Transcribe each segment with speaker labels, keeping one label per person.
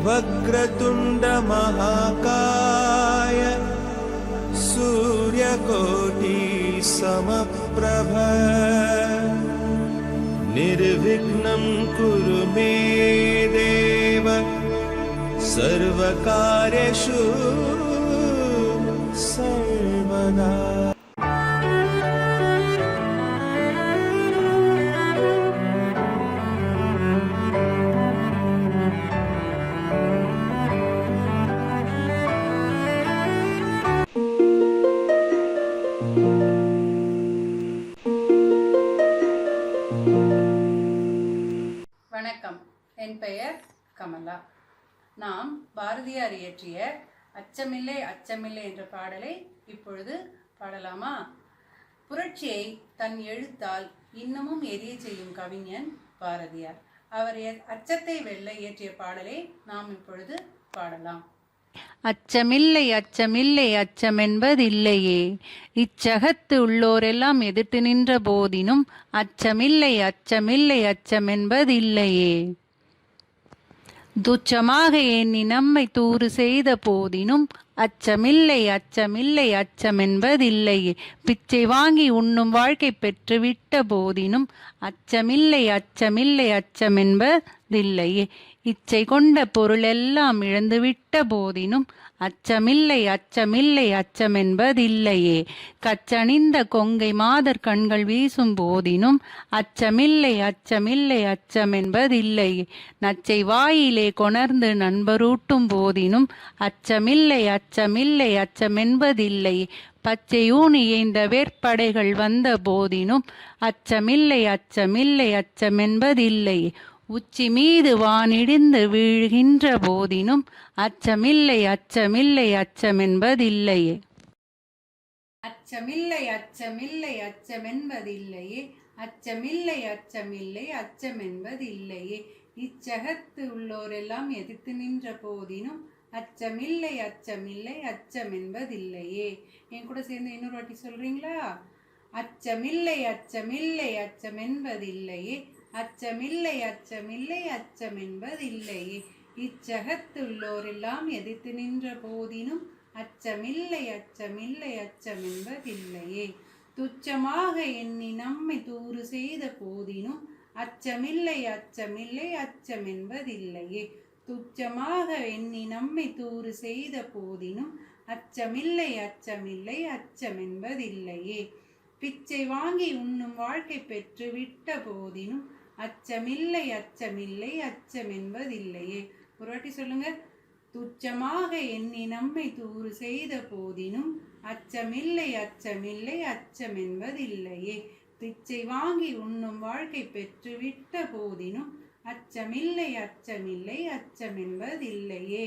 Speaker 1: वक्रतुंड महाकाय सूर्यकोटि समप्रभ निर्विघ्नं कुरु मे देव सर्वकार्येषु सर्वदा.
Speaker 2: வணக்கம், என் பெயர் கமலா. நாம் பாரதியார் இயற்றிய அச்சமில்லை அச்சமில்லை என்ற பாடலை இப்பொழுது பாடலாமா? புரட்சியை தன் எழுத்தால் இன்னமும் எரிய செய்யும் கவிஞன் பாரதியார். அவர் அச்சத்தை வெல்ல இயற்றிய பாடலை நாம் இப்பொழுது பாடலாம்.
Speaker 3: அச்சமில்லை அச்சமில்லை அச்சமென்பதில்லையே, இச்சகத்து உள்ளோரெல்லாம் எதிர்த்து நின்ற போதினும் அச்சமில்லை அச்சமில்லை அச்சமென்பதில்லையே. துச்சமாக எண்ணி நம்மை தூறு செய்த போதினும் அச்சமில்லை அச்சமில்லை அச்சமென்பதில்லையே. பிச்சை வாங்கி உண்ணும் வாழ்க்கை பெற்றுவிட்ட போதினும் அச்சமில்லை அச்சமில்லை அச்சமென்பதில்லையே. இச்சை கொண்ட பொருளெல்லாம் இழந்துவிட்ட போதினும் அச்சமில்லை அச்சமில்லை அச்சமென்பதில்லையே. கச்சணிந்த கொங்கை மாதர் கண்கள் வீசும் போதினும் அச்சமில்லை அச்சமில்லை அச்சமென்பதில்லையே. நச்சை வாயிலே கொணர்ந்து நண்பரூட்டும் போதினும் அச்சமில்லை அச்சமில்லை அச்சமென்பதில்லையே. பச்சை ஊனி எய்ந்த வேற்படைகள் வந்த போதினும் அச்சமில்லை அச்சமில்லை அச்சமென்பதில்லையே. உச்சி மீது வானிடிந்து வீழ்கின்ற போதினும் அச்சமில்லை அச்சமில்லை அச்சமென்பதில்லையே.
Speaker 2: அச்சமில்லை அச்சமில்லை அச்சமென்பதில்லையே. அச்சமில்லை அச்சமில்லை அச்சமென்பதில்லையே. இச்சகத்து உள்ளோரெல்லாம் எதிர்த்து நின்ற போதினும் அச்சமில்லை அச்சமில்லை அச்சமென்பதில்லையே. என் கூட சேர்ந்து இன்னொரு வாட்டி சொல்றீங்களா? அச்சமில்லை அச்சமில்லை அச்சமென்பதில்லையே. அச்சமில்லை அச்சமில்லை அச்சமென்பதில்லையே. இச்சகத்துள்ளோரெல்லாம் எதிர்த்து நின்ற போதினும் அச்சமில்லை அச்சமில்லை அச்சமென்பதில்லையே. துச்சமாக எண்ணி நம்மை தூறு செய்த போதினும் அச்சமில்லை அச்சமில்லை அச்சமென்பதில்லையே. துச்சமாக எண்ணி நம்மை தூறு செய்த போதினும் அச்சமில்லை அச்சமில்லை அச்சமென்பதில்லையே. பிச்சை வாங்கி உண்ணும் வாழ்க்கை பெற்று விட்ட போதினும் அச்சமில்லை அச்சமில்லை அச்சமென்பதில்லையே. ஒரு வாட்டி சொல்லுங்க. துச்சமாக எண்ணி நம்மை தூறு செய்த போதினும் அச்சமில்லை அச்சமில்லை அச்சமென்பதில்லையே. பிச்சை வாங்கி உண்ணும் வாழ்க்கை பெற்று விட்ட போதினும் அச்சமில்லை அச்சமில்லை அச்சமென்பதில்லையே.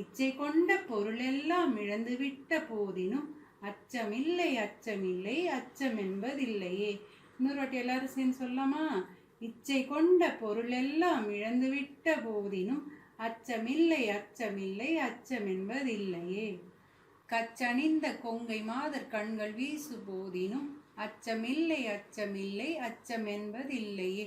Speaker 2: இச்சை கொண்ட பொருளெல்லாம் இழந்துவிட்ட போதினும் அச்சமில்லை அச்சமில்லை அச்சமென்பதில்லையே. இன்னொரு வாட்டி எல்லாரும் சேர்ந்து சொல்லாமா? இச்சை கொண்ட பொருளெல்லாம் இழந்துவிட்ட போதினும் அச்சமில்லை அச்சமில்லை அச்சமென்பதில்லையே. கச்சணிந்த கொங்கை மாதர் கண்கள் வீசு போதினும் அச்சமில்லை அச்சமில்லை அச்சமென்பதில்லையே.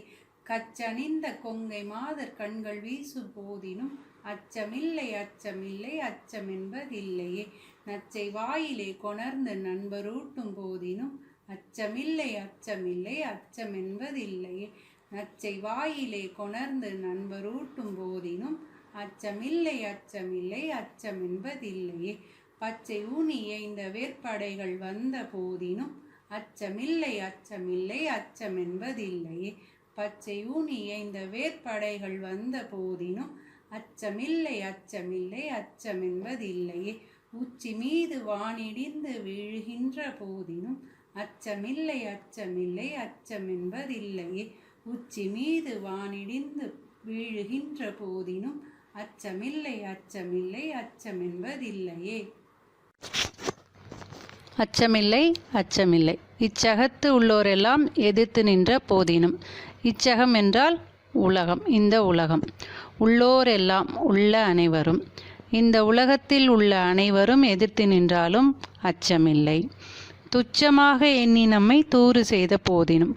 Speaker 2: கச்சணிந்த கொங்கை மாதர் கண்கள் வீசு போதினும் அச்சமில்லை அச்சமில்லை அச்சமென்பதில்லையே. நச்சை வாயிலே கொணர்ந்து நண்பரூட்டும் போதினும் அச்சமில்லை அச்சமில்லை அச்சமென்பதில்லையே. நச்சை வாயிலே கொணர்ந்து நண்பரூட்டும் போதினும் அச்சமில்லை அச்சமில்லை அச்சமென்பதில்லையே. பச்சை ஊனி எய்ந்த வேற்படைகள் வந்த போதினும் அச்சமில்லை அச்சமில்லை அச்சமென்பதில்லையே. பச்சை ஊனி எய்ந்த வேற்படைகள் வந்த போதினும் அச்சமில்லை அச்சமில்லை அச்சமென்பதில்லையே. உச்சி மீது வானிடிந்து வீழ்கின்ற போதினும் அச்சமில்லை அச்சமில்லை அச்சமென்பதில்லையே. உச்சி மீது வானிடிந்து வீழுகின்ற போதினும் அச்சமில்லை அச்சமில்லை அச்சமென்பதில்லையே.
Speaker 3: அச்சமில்லை அச்சமில்லை. இச்சகத்து உள்ளோரெல்லாம் எதிர்த்து நின்ற போதினும். இச்சகம் என்றால் உலகம், இந்த உலகம். உள்ளோரெல்லாம் உள்ள அனைவரும், இந்த உலகத்தில் உள்ள அனைவரும் எதிர்த்து நின்றாலும் அச்சமில்லை. துச்சமாக எண்ணி நம்மை தூறு செய்த போதினும்.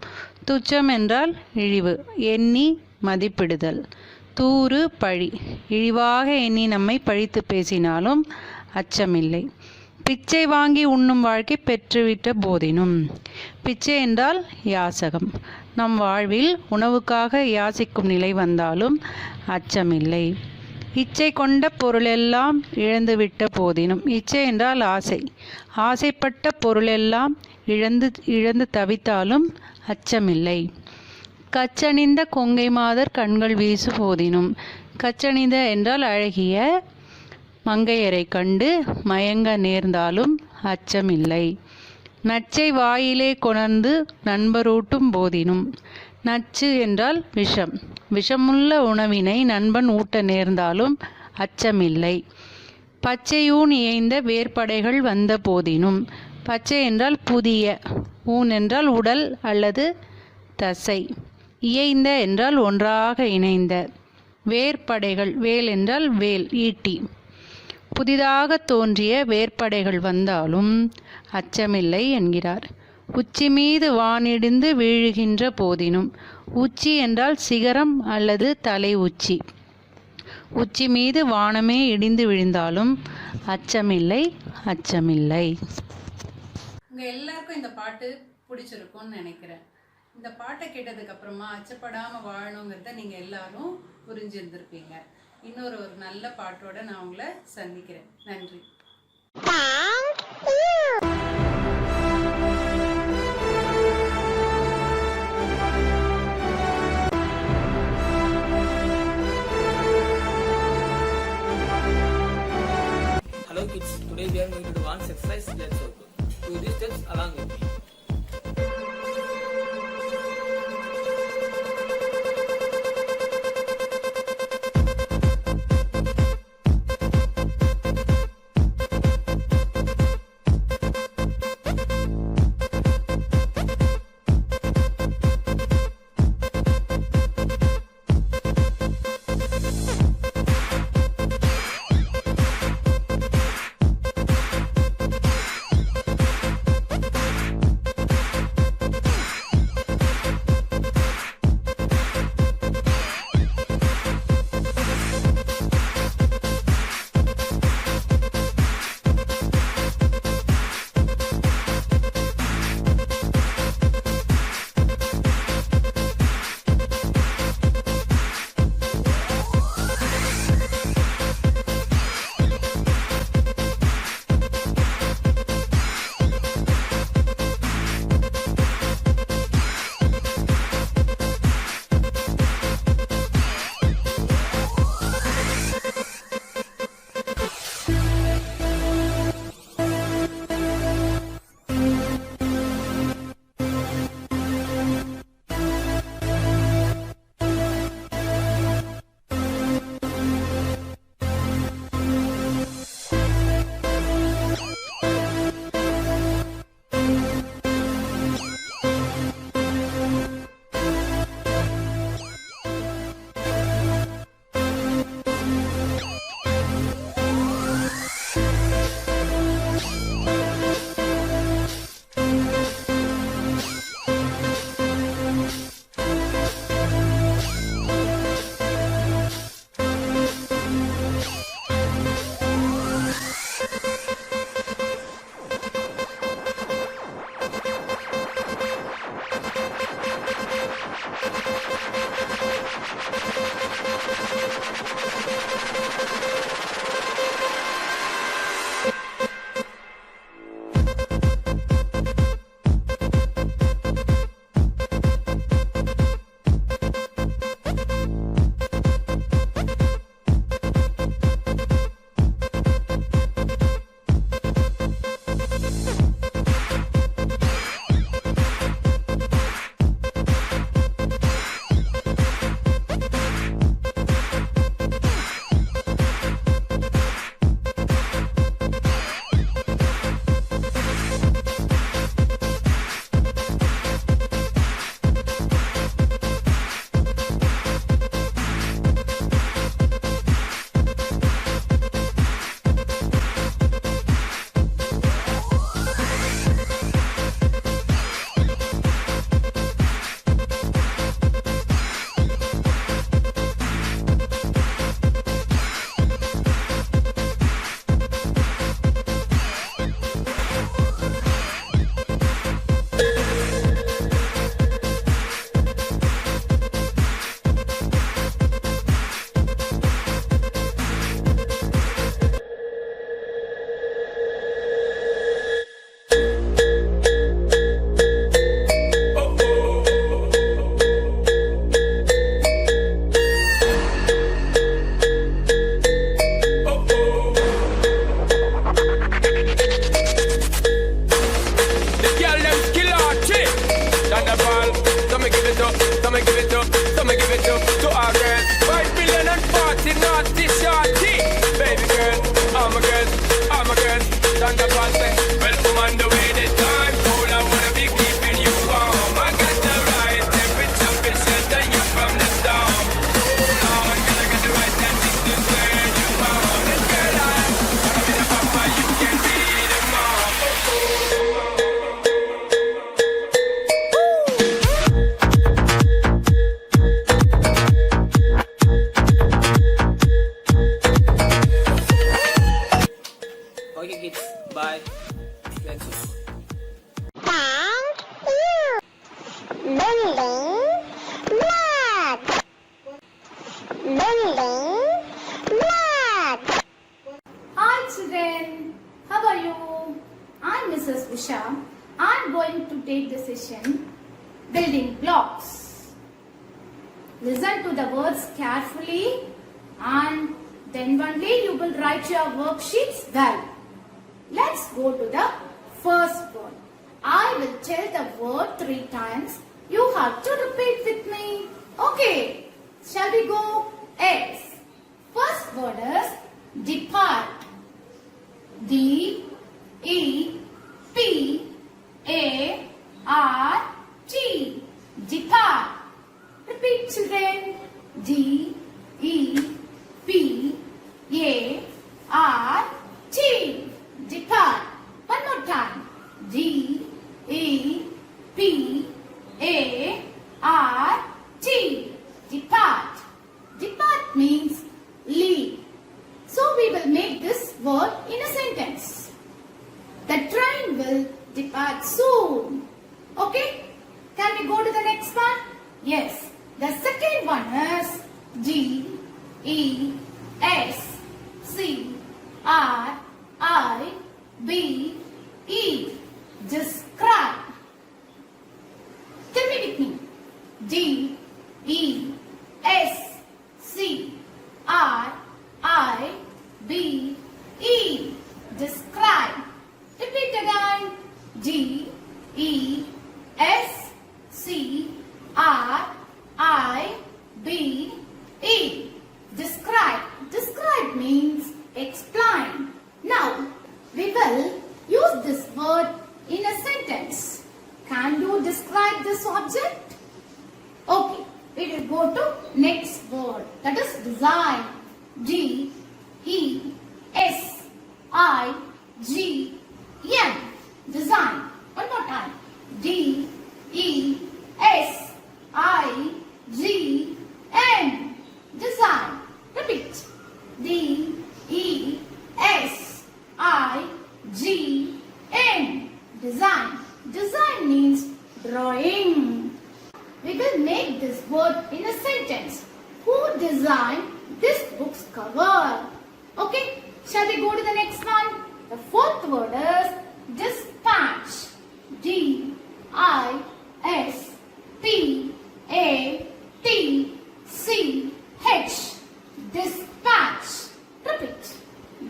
Speaker 3: துச்சம் என்றால் இழிவு, எண்ணி மதிப்பிடுதல். தூறு பழி, இழிவாக எண்ணி நம்மை பழித்து பேசினாலும் அச்சமில்லை. பிச்சை வாங்கி உண்ணும் வாழ்க்கை பெற்றுவிட்ட போதினும். பிச்சை என்றால் யாசகம். நம் வாழ்வில் உணவுக்காக யாசிக்கும் நிலை வந்தாலும் அச்சமில்லை. இச்சை கொண்ட பொருளெல்லாம் இழந்துவிட்ட போதினும். இச்சை என்றால் ஆசை. ஆசைப்பட்ட பொருளெல்லாம் இழந்து தவித்தாலும் அச்சமில்லை. கச்சணிந்த கொங்கை மாதர் கண்கள் வீசு போதினும். கச்சணிந்த என்றால் அழகிய மங்கையரை கண்டு மயங்க நேர்ந்தாலும் அச்சமில்லை. நச்சை வாயிலே கொணர்ந்து நண்பரூட்டும் போதினும். நச்சு என்றால் விஷம். விஷமுள்ள உணவினை நண்பன் ஊட்ட நேர்ந்தாலும் அச்சமில்லை. பச்சையூன் இயைந்த வேர்படைகள் வந்த போதினும். பச்சை என்றால் புதிய, ஊன் என்றால் உடல் அல்லது தசை, இயைந்த என்றால் ஒன்றாக இணைந்த, வேர்படைகள், வேல் என்றால் வேல், ஈட்டி, புதிதாக தோன்றிய வேர்படைகள் வந்தாலும் அச்சமில்லை என்கிறார். உச்சி மீது வானிடிந்து வீழுகின்ற போதினும். உச்சி என்றால் சிகரம் அல்லது தலை உச்சி. உச்சி மீது வானமே இடிந்து விழுந்தாலும் அச்சமில்லை, அச்சமில்லை.
Speaker 2: உங்கள் எல்லாருக்கும் இந்த பாட்டு பிடிச்சிருக்கும்னு நினைக்கிறேன். இந்த பாட்டை கேட்டதுக்கு அப்புறமா அச்சப்படாமல் வாழணுங்கிறத நீங்கள் எல்லாரும் புரிஞ்சிருந்திருப்பீங்க. இன்னொரு நல்ல பாட்டோட நான் உங்களை சந்திக்கிறேன். நன்றி.
Speaker 4: Hello kids, today we are going to do one exercise. Let's go. Do these steps along with me.
Speaker 5: naughty shorty. Baby girl, I'm a girl, I'm a girl. Stand up and say, welcome on the way the time cold. I wanna be keeping you warm. I got the right temperature to shelter you from the storm. Oh, girl, I got the right tactics to turn you on. And girl, I wanna be the papa, you can be the mom.
Speaker 4: Okay kids, bye. Let's go.
Speaker 6: Thank you. Building blocks. Building blocks.
Speaker 7: Hi children, how are you? I'm Mrs. Usha. I'm going to take the session building blocks. Listen to the words carefully and then only you will write your worksheets well. Let's go to the first word. I will tell the word 3 times. You have to repeat with me. Okay, shall we go? Yes. First word is depart. D-E-P-A-R-T. Depart. Repeat children. D-E-P-A-R-T. Depart. One more time. D-E-P-A-R-T. Depart. Depart means leave. So we will make this word in a sentence. The train will depart soon. Okay? Can we go to the next one? Yes. The second one is D-E-S-C-R-I-B-E. Describe. Tell me with me. D-E-S-C-R-I-B-E. Describe. Repeat again. D-E-S-C-R-I-B-E. Describe. Describe means explain. Now, we will use this word in a sentence. Can you describe this object? Okay, we will go to next word. That is design. D-E-S-I-G-N. Design. One more time. D-E-S-I-G-N. Design. Repeat. D-E-S-I-G-N. Design. Design means drawing. We will make this word in a sentence. Who designed this book's cover? Okay, shall we go to the next one? The fourth word is dispatch. D-I-S-P-A-T-C-H. Dispatch. Repeat.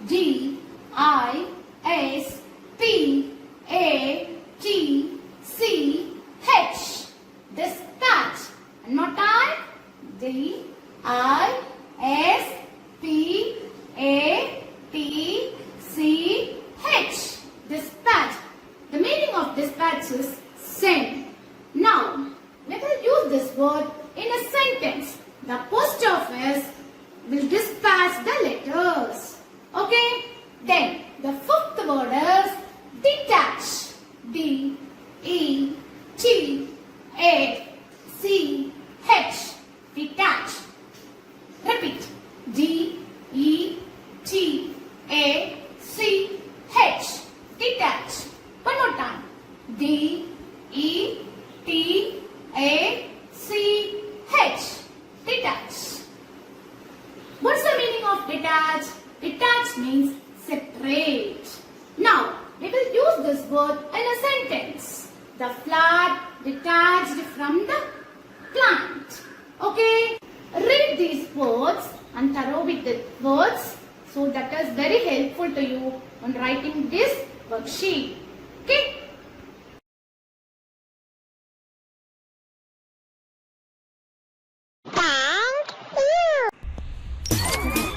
Speaker 7: D-I-S-P-A-T-C-H. Dispatch. One more time. D-I-S-P-A-T-C-H. Dispatch. The meaning of dispatch is send. Now, we will use this word in a sentence. The post office will dispatch the letters. Okay? Then, the fifth word is detach. D-E-T-A-C-H. Detach. Repeat. D-E-T-A-C-H. Detach. One more time. D-E-T-A-C-H. Detach. What's the meaning of detach? Detach means separate. Now, we will use this word in a sentence. The flower detached from the plant. Okay? Read these words and thorough with the words. So that is very helpful to you when writing this worksheet. Okay?
Speaker 6: Thank you.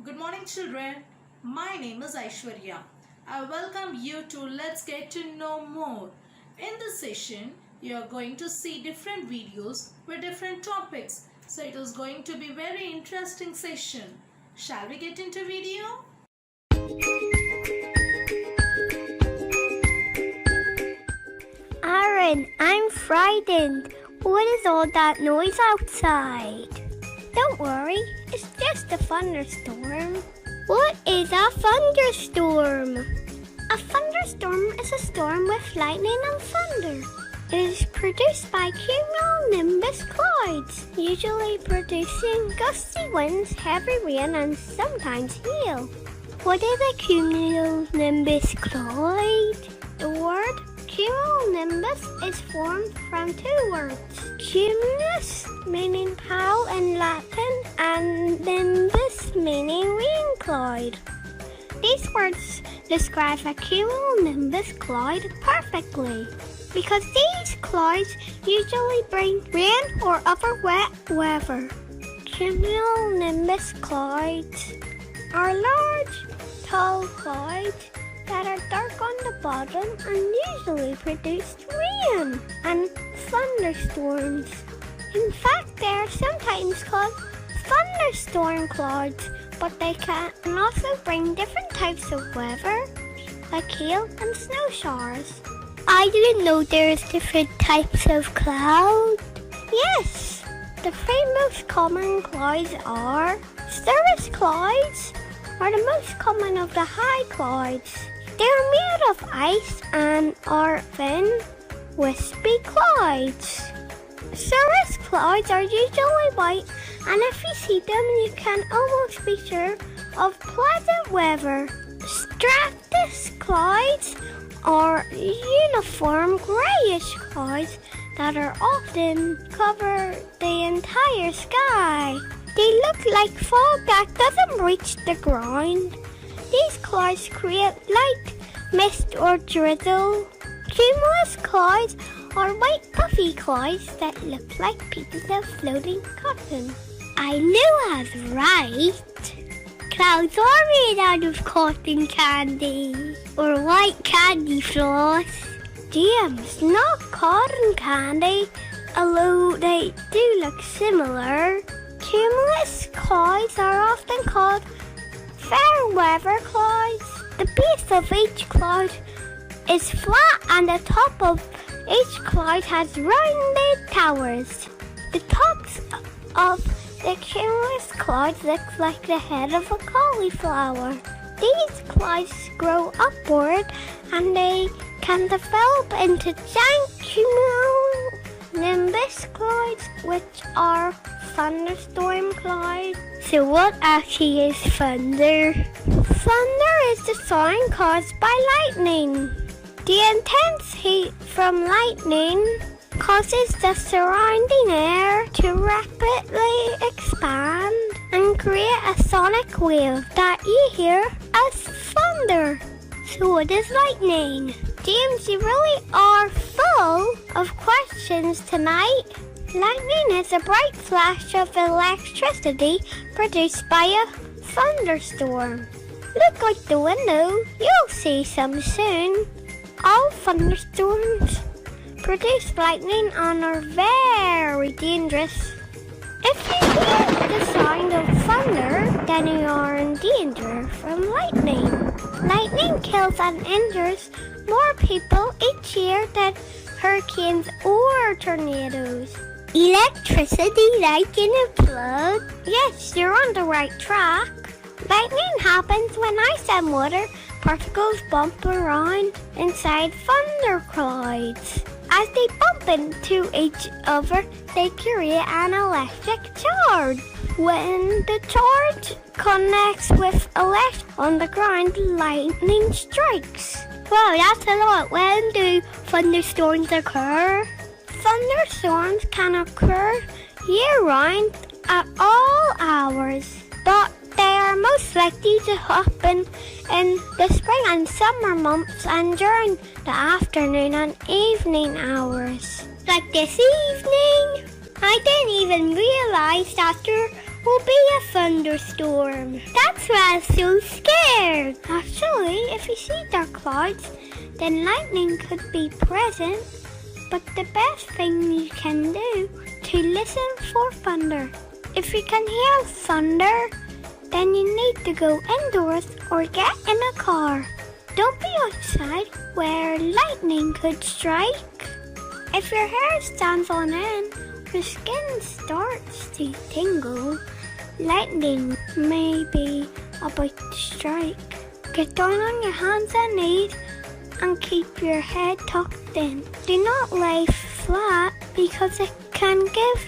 Speaker 8: Good morning, children. My name is Aishwarya. I welcome you to Let's Get to Know More. In this session, you are going to see different videos with different topics. So it is going to be very interesting session. Shall we get into video?
Speaker 6: Aaron, I'm frightened. What is all that noise outside? Don't worry, it's just a thunderstorm. What is a thunderstorm? A thunderstorm is a storm with lightning and thunder. It is produced by cumulonimbus clouds, usually producing gusty winds, heavy rain, and sometimes hail. What is a cumulonimbus cloud? The word cumulonimbus is formed from two words. Cumulus, meaning cloud in Latin, and nimbus, meaning rain cloud. These words describe a cumulonimbus cloud perfectly, because these clouds usually bring rain or other wet weather. Cumulonimbus clouds are large, tall clouds that are dark on the bottom and usually produce rain and thunderstorms. In fact, they are sometimes called thunderstorm clouds, but they can also bring different types of weather, like hail and snow showers. I didn't know there's different types of clouds. Yes, the three most common clouds are cirrus clouds, are the most common of the high clouds. They are made of ice and are thin, wispy clouds. Cirrus clouds are usually white, and if you see them, you can almost be sure of pleasant weather. Stratus clouds are uniform grayish clouds that are often cover the entire sky. They look like fog that doesn't reach the ground. These clouds create light mist or drizzle. Cumulus clouds are white puffy clouds that look like pieces of floating cotton. I knew I was right. Clouds are made out of cotton candy or white candy floss. Gems, not cotton candy, although they do look similar. Cumulus clouds are often called fair weather clouds. The base of each cloud is flat and the top of each cloud has rounded towers. The tops of the cumulus clouds look like the head of a cauliflower. These clouds grow upward and they can develop into giant cumulonimbus clouds, which are thunderstorm clouds. So what actually is thunder? Thunder is the sound caused by lightning. The intense heat from lightning causes the surrounding air to rapidly expand and create a sonic wave that you hear as thunder. So what is lightning? James, you really are full of questions tonight. Lightning is a bright flash of electricity produced by a thunderstorm. Look out the window, you'll see some soon. All thunderstorms produce lightning and are very dangerous. If you hear the sound of thunder, then you are in danger from lightning. Lightning kills and injures more people each year than hurricanes or tornadoes. Electricity like in a plug? Yes, you're on the right track. Lightning happens when ice and water particles bump around inside thunder clouds. As they bump into each other, they create an electric charge. When the charge connects with electricity on the ground, lightning strikes. Wow, that's a lot. When do thunderstorms occur? Thunderstorms can occur year-round at all hours, but they are most likely to happen in the spring and summer months and during the afternoon and evening hours. Like this evening. I didn't even realize that there will be a thunderstorm. That's why I'm so scared. Actually, if you see dark clouds, then lightning could be present. But the best thing you can do to listen for thunder. If you can hear thunder, then you need to go indoors or get in a car. Don't be outside where lightning could strike. If your hair stands on end, your skin starts to tingle. Lightning may be about to strike. Get down on your hands and knees and keep your head tucked in. Do not lay flat because it can give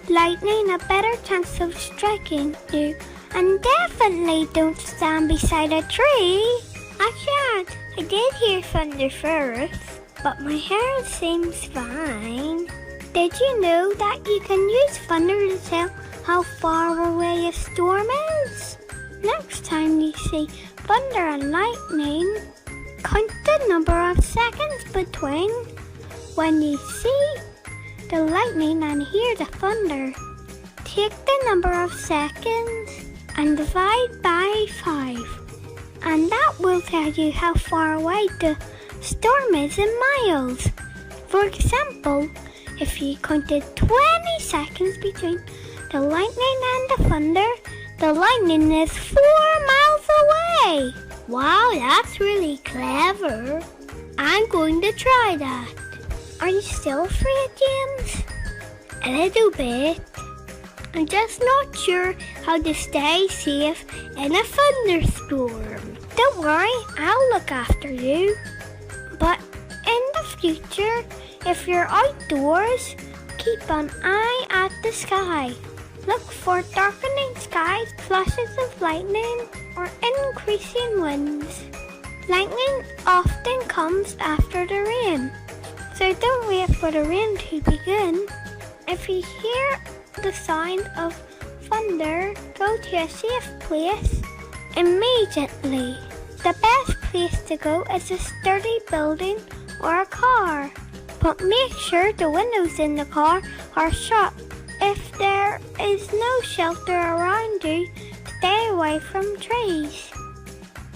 Speaker 6: lightning a better chance of striking you. And definitely don't stand beside a tree. Actually, I did hear thunder first, but my hair seems fine. Did you know that you can use thunder to tell how far away a storm is? Next time you see thunder and lightning, count the number of seconds between when you see the lightning and hear the thunder. Take the number of seconds and divide by 5, and that will tell you how far away the storm is in miles. For example, if you counted 20 seconds between the lightning and the thunder, the lightning is 4 miles away. Wow, that's really clever. I'm going to try that. Are you still afraid, James? A little bit. I'm just not sure how to stay safe in a thunderstorm. Don't worry, I'll look after you. But in the future, if you're outdoors, keep an eye at the sky. Look for darkening skies, flashes of lightning, or increasing winds. Lightning often comes after the rain, so don't wait for the rain to begin. If you hear the sound of thunder, go to a safe place immediately. The best place to go is a sturdy building or a car, but make sure the windows in the car are shut. If there is no shelter around you, stay away from trees.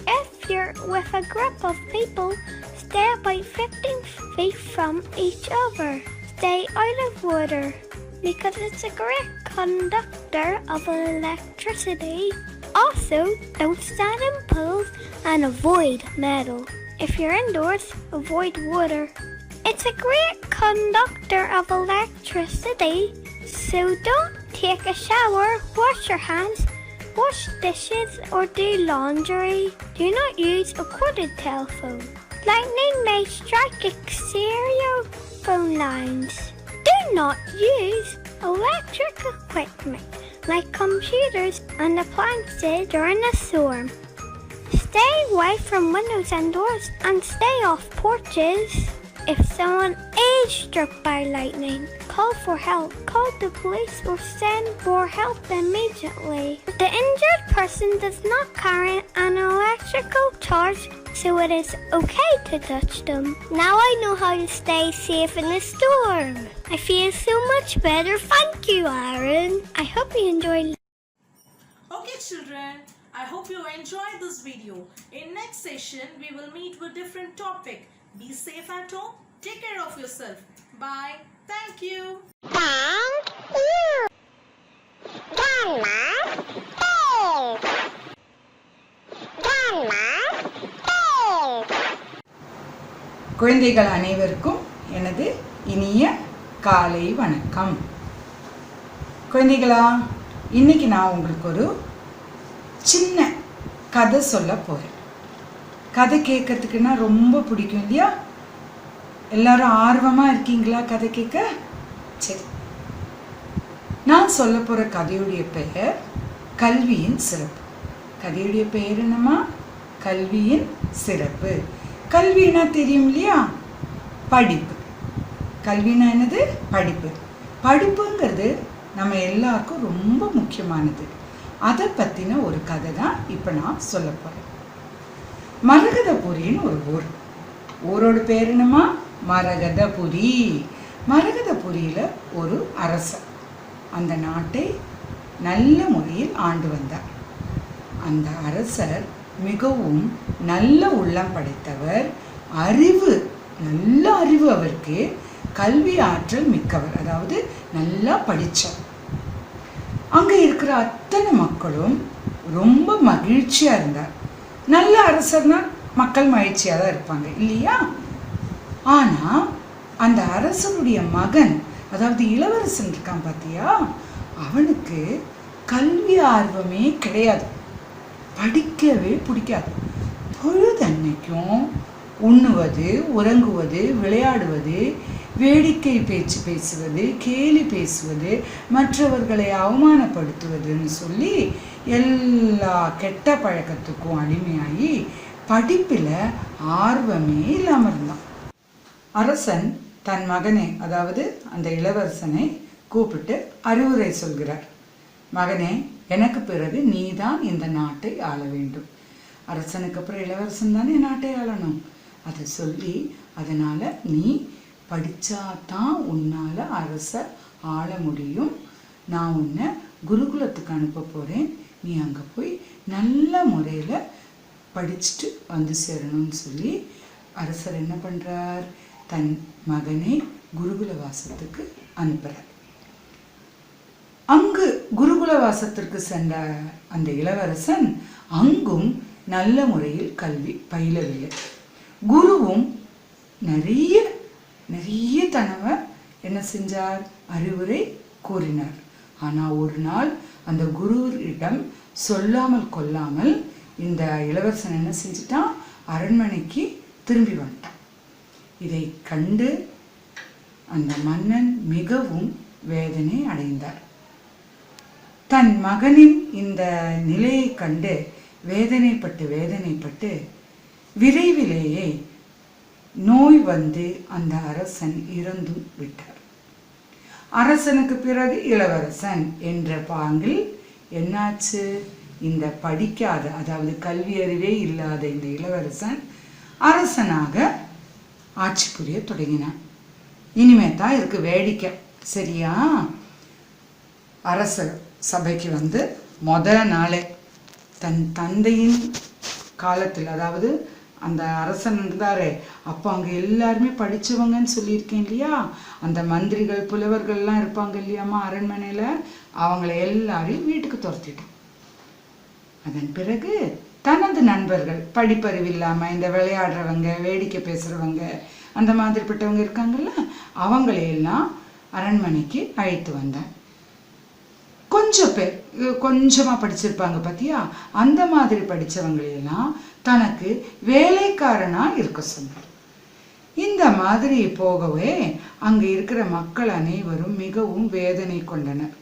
Speaker 6: If you're with a group of people, stay about 15 feet from each other. Stay out of water, because it's a great conductor of electricity. Also, don't stand in pools and avoid metal. If you're indoors, avoid water. It's a great conductor of electricity, so don't take a shower, wash your hands, wash dishes, or do laundry. Do not use a corded telephone. Lightning may strike exterior phone lines. Do not use electric equipment like computers and appliances during a storm. Stay away from windows and doors and stay off porches. If someone is struck by lightning, call for help. Call the police or send for help immediately. The injured person does not carry an electrical charge, so it is okay to touch them. Now I know how to stay safe in a storm. I feel so much better. Thank you, Aaron. I hope you enjoyed.
Speaker 8: Okay children, I hope you enjoyed this video. In next session, we will meet with different topic. Be safe at home. Take care of yourself. Bye. Thank you.
Speaker 6: Thank you. Grandma,
Speaker 9: குழந்தைகள் அனைவருக்கும் எனது இனிய காலை வணக்கம். குழந்தைகளா, இன்னைக்கு நான் உங்களுக்கு ஒரு சின்ன கதை சொல்ல போறேன். கதை கேட்கறதுக்குன்னா ரொம்ப பிடிக்கும் இல்லையா? எல்லாரும் ஆர்வமா இருக்கீங்களா கதை கேட்க? சரி, நான் சொல்ல போற கதையுடைய பெயர் கல்வியின் சிறப்பு. கதையுடைய பெயர் என்னம்மா? கல்வியின் சிறப்பு. கல்வினா தெரியும் இல்லையா? படிப்பு. கல்வினா என்னது? படிப்பு. படிப்புங்கிறது நம்ம எல்லாருக்கும் ரொம்ப முக்கியமானது. அதை பற்றின ஒரு கதை தான் இப்போ நான் சொல்ல போகிறேன். மரகதபுரின்னு ஒரு ஊர். ஊரோட பேர் என்னம்மா? மரகதபுரி. மரகதபுரியில் ஒரு அரசர் அந்த நாட்டை நல்ல முறையில் ஆண்டு வந்தார். அந்த அரசர் மிகவும் நல்ல உள்ளம் படைத்தவர், நல்ல அறிவு அவருக்கு, கல்வி ஆற்றல் மிக்கவர், அதாவது நல்லா படித்தவர். அங்கே இருக்கிற அத்தனை மக்களும் ரொம்ப மகிழ்ச்சியாக இருந்தார். நல்ல அரசர்னா மக்கள் மகிழ்ச்சியாக தான் இருப்பாங்க இல்லையா? ஆனால் அந்த அரசருடைய மகன், அதாவது இளவரசன் இருக்கான் பார்த்தியா, அவனுக்கு கல்வி ஆர்வமே கிடையாது, படிக்கவே பிடிக்காது. பொழுதன்னைக்கும் உண்ணுவது, உறங்குவது, விளையாடுவது, வேடிக்கை பேச்சு பேசுவது, கேலி பேசுவது, மற்றவர்களை அவமானப்படுத்துவதுன்னு சொல்லி எல்லா கெட்ட பழக்கத்துக்கும் அடிமையாகி படிப்பில் ஆர்வமே இல்லாமல் இருந்தான். அரசன் தன் மகனை, அதாவது அந்த இளவரசனை கூப்பிட்டு அறிவுரை சொல்கிறார். மகனே, எனக்கு பிறகு நீ தான் இந்த நாட்டை ஆள வேண்டும். அரசனுக்கு அப்புறம் இளவரசன் தானே நாட்டை ஆளணும். அதை சொல்லி, அதனால் நீ படித்தாதான் உன்னால் அரசை ஆள முடியும். நான் உன்னை குருகுலத்துக்கு அனுப்ப போகிறேன். நீ அங்கே போய் நல்ல முறையில் படிச்சுட்டு வந்து சேரணும்னு சொல்லி அரசர் என்ன பண்ணுறார், தன் மகனை குருகுல வாசத்துக்கு அனுப்புகிறார். அங்கு குருகுல வாசத்திற்கு சென்ற அந்த இளவரசன் அங்கும் நல்ல முறையில் கல்வி பயிலவில்லை. குருவும் நிறைய தடவை என்ன செஞ்சார், அறிவுரை கூறினார். ஆனால் ஒரு நாள் அந்த குருவிடம் சொல்லாமல் கொள்ளாமல் இந்த இளவரசன் என்ன செஞ்சிட்டான், அரண்மனைக்கு திரும்பி வந்துட்டான். இதை கண்டு அந்த மன்னன் மிகவும் வேதனை அடைந்தார். தன் மகனின் இந்த நிலையை கண்டு வேதனைப்பட்டு விரைவிலேயே நோய் வந்து அந்த அரசன் இறந்து விட்டார். அரசனுக்கு பிறகு இளவரசன் என்ற பாங்கில் என்னாச்சு, இந்த படிக்காத, அதாவது கல்வி அறிவே இல்லாத இந்த இளவரசன் அரசனாக ஆட்சி புரிய தொடங்கினான். இனிமே தான் இருக்கு வேடிக்கை, சரியா? அரச சபைக்கு வந்து நாளே தன் தந்தையின் காலத்தில், அதாவது அந்த அரசன் இருந்தாரே, அப்போ அங்கே எல்லாருமே படித்தவங்கன்னு சொல்லியிருக்கேன் இல்லையா, அந்த மந்திரிகள் புலவர்கள்லாம் இருப்பாங்க இல்லையாம்மா அரண்மனையில், அவங்கள எல்லாரையும் வீட்டுக்கு துரத்திட்டான். அதன் பிறகு தனது நண்பர்கள், படிப்பறிவு இல்லாமல் இந்த விளையாடுறவங்க, வேடிக்கை பேசுகிறவங்க, அந்த மாதிரிப்பட்டவங்க இருக்காங்கல்ல, அவங்களையெல்லாம் அரண்மனைக்கு அழைத்து வந்தேன். கொஞ்சம் பேர் கொஞ்சமாக படிச்சிருப்பாங்க பார்த்தியா, அந்த மாதிரி படித்தவங்களையெல்லாம் தனக்கு வேலைக்காரனாக இருக்க சொன்னார். இந்த மாதிரி போகவே அங்கே இருக்கிற மக்கள் அனைவரும் மிகவும் வேதனை கொண்டனர்.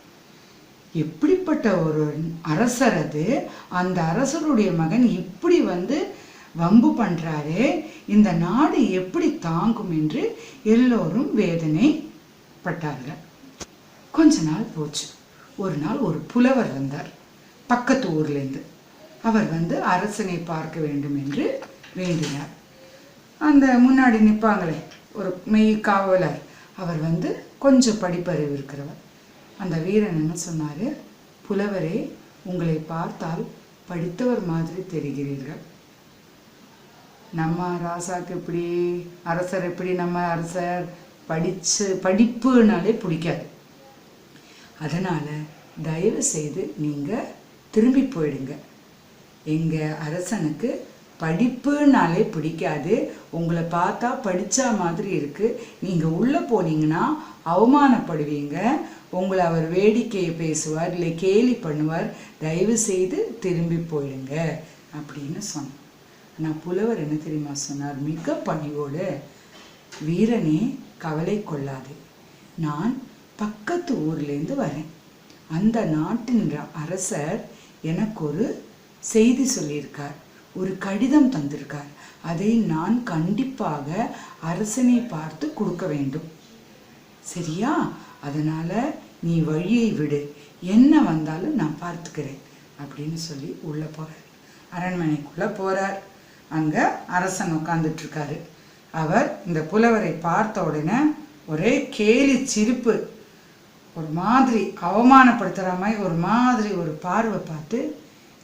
Speaker 9: எப்படிப்பட்ட ஒரு அரசர் அது, அந்த அரசருடைய மகன் இப்படி வந்து வம்பு பண்ணுறாரே, இந்த நாடு எப்படி தாங்கும் என்று எல்லோரும் வேதனைப்பட்டார்கள். கொஞ்ச நாள் போச்சு. ஒரு நாள் ஒரு புலவர் வந்தார் பக்கத்து ஊர்லேருந்து. அவர் வந்து அரசனை பார்க்க வேண்டும் என்று வேண்டினார். அந்த முன்னாடி நிற்பாங்களே ஒரு மெய் காவலர், அவர் வந்து கொஞ்சம் படிப்பறிவு இருக்கிறவர். அந்த வீரன் என்ன சொன்னார், புலவரே, உங்களை பார்த்தால் படித்தவர் மாதிரி தெரிகிறீர்கள். நம்ம ராசாக்கு எப்படி, அரசர் எப்படி, நம்ம அரசர் படிப்புனாலே பிடிக்காது. அதனால் தயவு செய்து நீங்கள் திரும்பி போயிடுங்க. எங்கள் அரசனுக்கு படிப்புனாலே பிடிக்காது, உங்களை பார்த்தா படித்தா மாதிரி இருக்குது, நீங்கள் உள்ளே போனீங்கன்னா அவமானப்படுவீங்க, உங்களை அவர் வேடிக்கையை பேசுவார், இல்லை கேலி பண்ணுவார், தயவு செய்து திரும்பி போயிடுங்க அப்படின்னு சொன்னார். ஆனால் புலவர் என்ன தெரியுமா சொன்னார், மிக பணிவோடு, வீரனே கவலை கொள்ளாது, நான் பக்கத்து ஊர்லேருந்து வரேன். அந்த நாட்டின் அரசர் எனக்கு ஒரு செய்தி சொல்லியிருக்கார், ஒரு கடிதம் தந்திருக்கார், அதை நான் கண்டிப்பாக அரசனை பார்த்து கொடுக்க வேண்டும், சரியா? அதனால் நீ வழியை விடு, என்ன வந்தாலும் நான் பார்த்துக்கிறேன் அப்படின்னு சொல்லி உள்ளே போகிறார். அரண்மனைக்குள்ளே போகிறார். அங்கே அரசன் உட்காந்துட்ருக்காரு. அவர் இந்த புலவரை பார்த்த உடனே ஒரே கேலி சிரிப்பு. ஒரு மாதிரி அவமானப்படுத்துகிற மாதிரி ஒரு மாதிரி ஒரு பார்வை பார்த்து,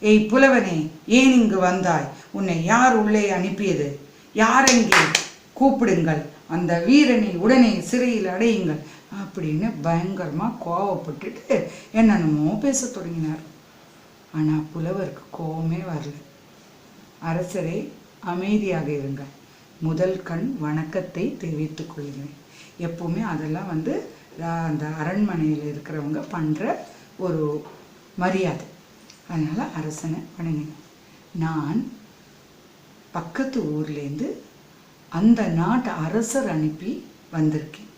Speaker 9: ஏய் புலவனே, ஏன் இங்கு வந்தாய்? உன்னை யார் உள்ளே அனுப்பியது? யாரெங்கே? கூப்பிடுங்கள், அந்த வீரனை உடனே சிறையில் அடையுங்கள் அப்படின்னு பயங்கரமாக கோவப்பட்டுட்டு என்னென்னமோ பேச தொடங்கினார். ஆனால் புலவருக்கு கோபமே வரல. அரசரே, அமைதியாக இருங்க. முதல் கண் வணக்கத்தை தெரிவித்துக் கொள்கிறேன். எப்போவுமே அதெல்லாம் அந்த அரண்மனையில் இருக்கிறவங்க பண்ணுற ஒரு மரியாதை. அதனால் அரசனை வணங்கினேன். நான் பக்கத்து ஊர்லேருந்து அந்த நாட்டு அரசர் அனுப்பி வந்திருக்கேன்.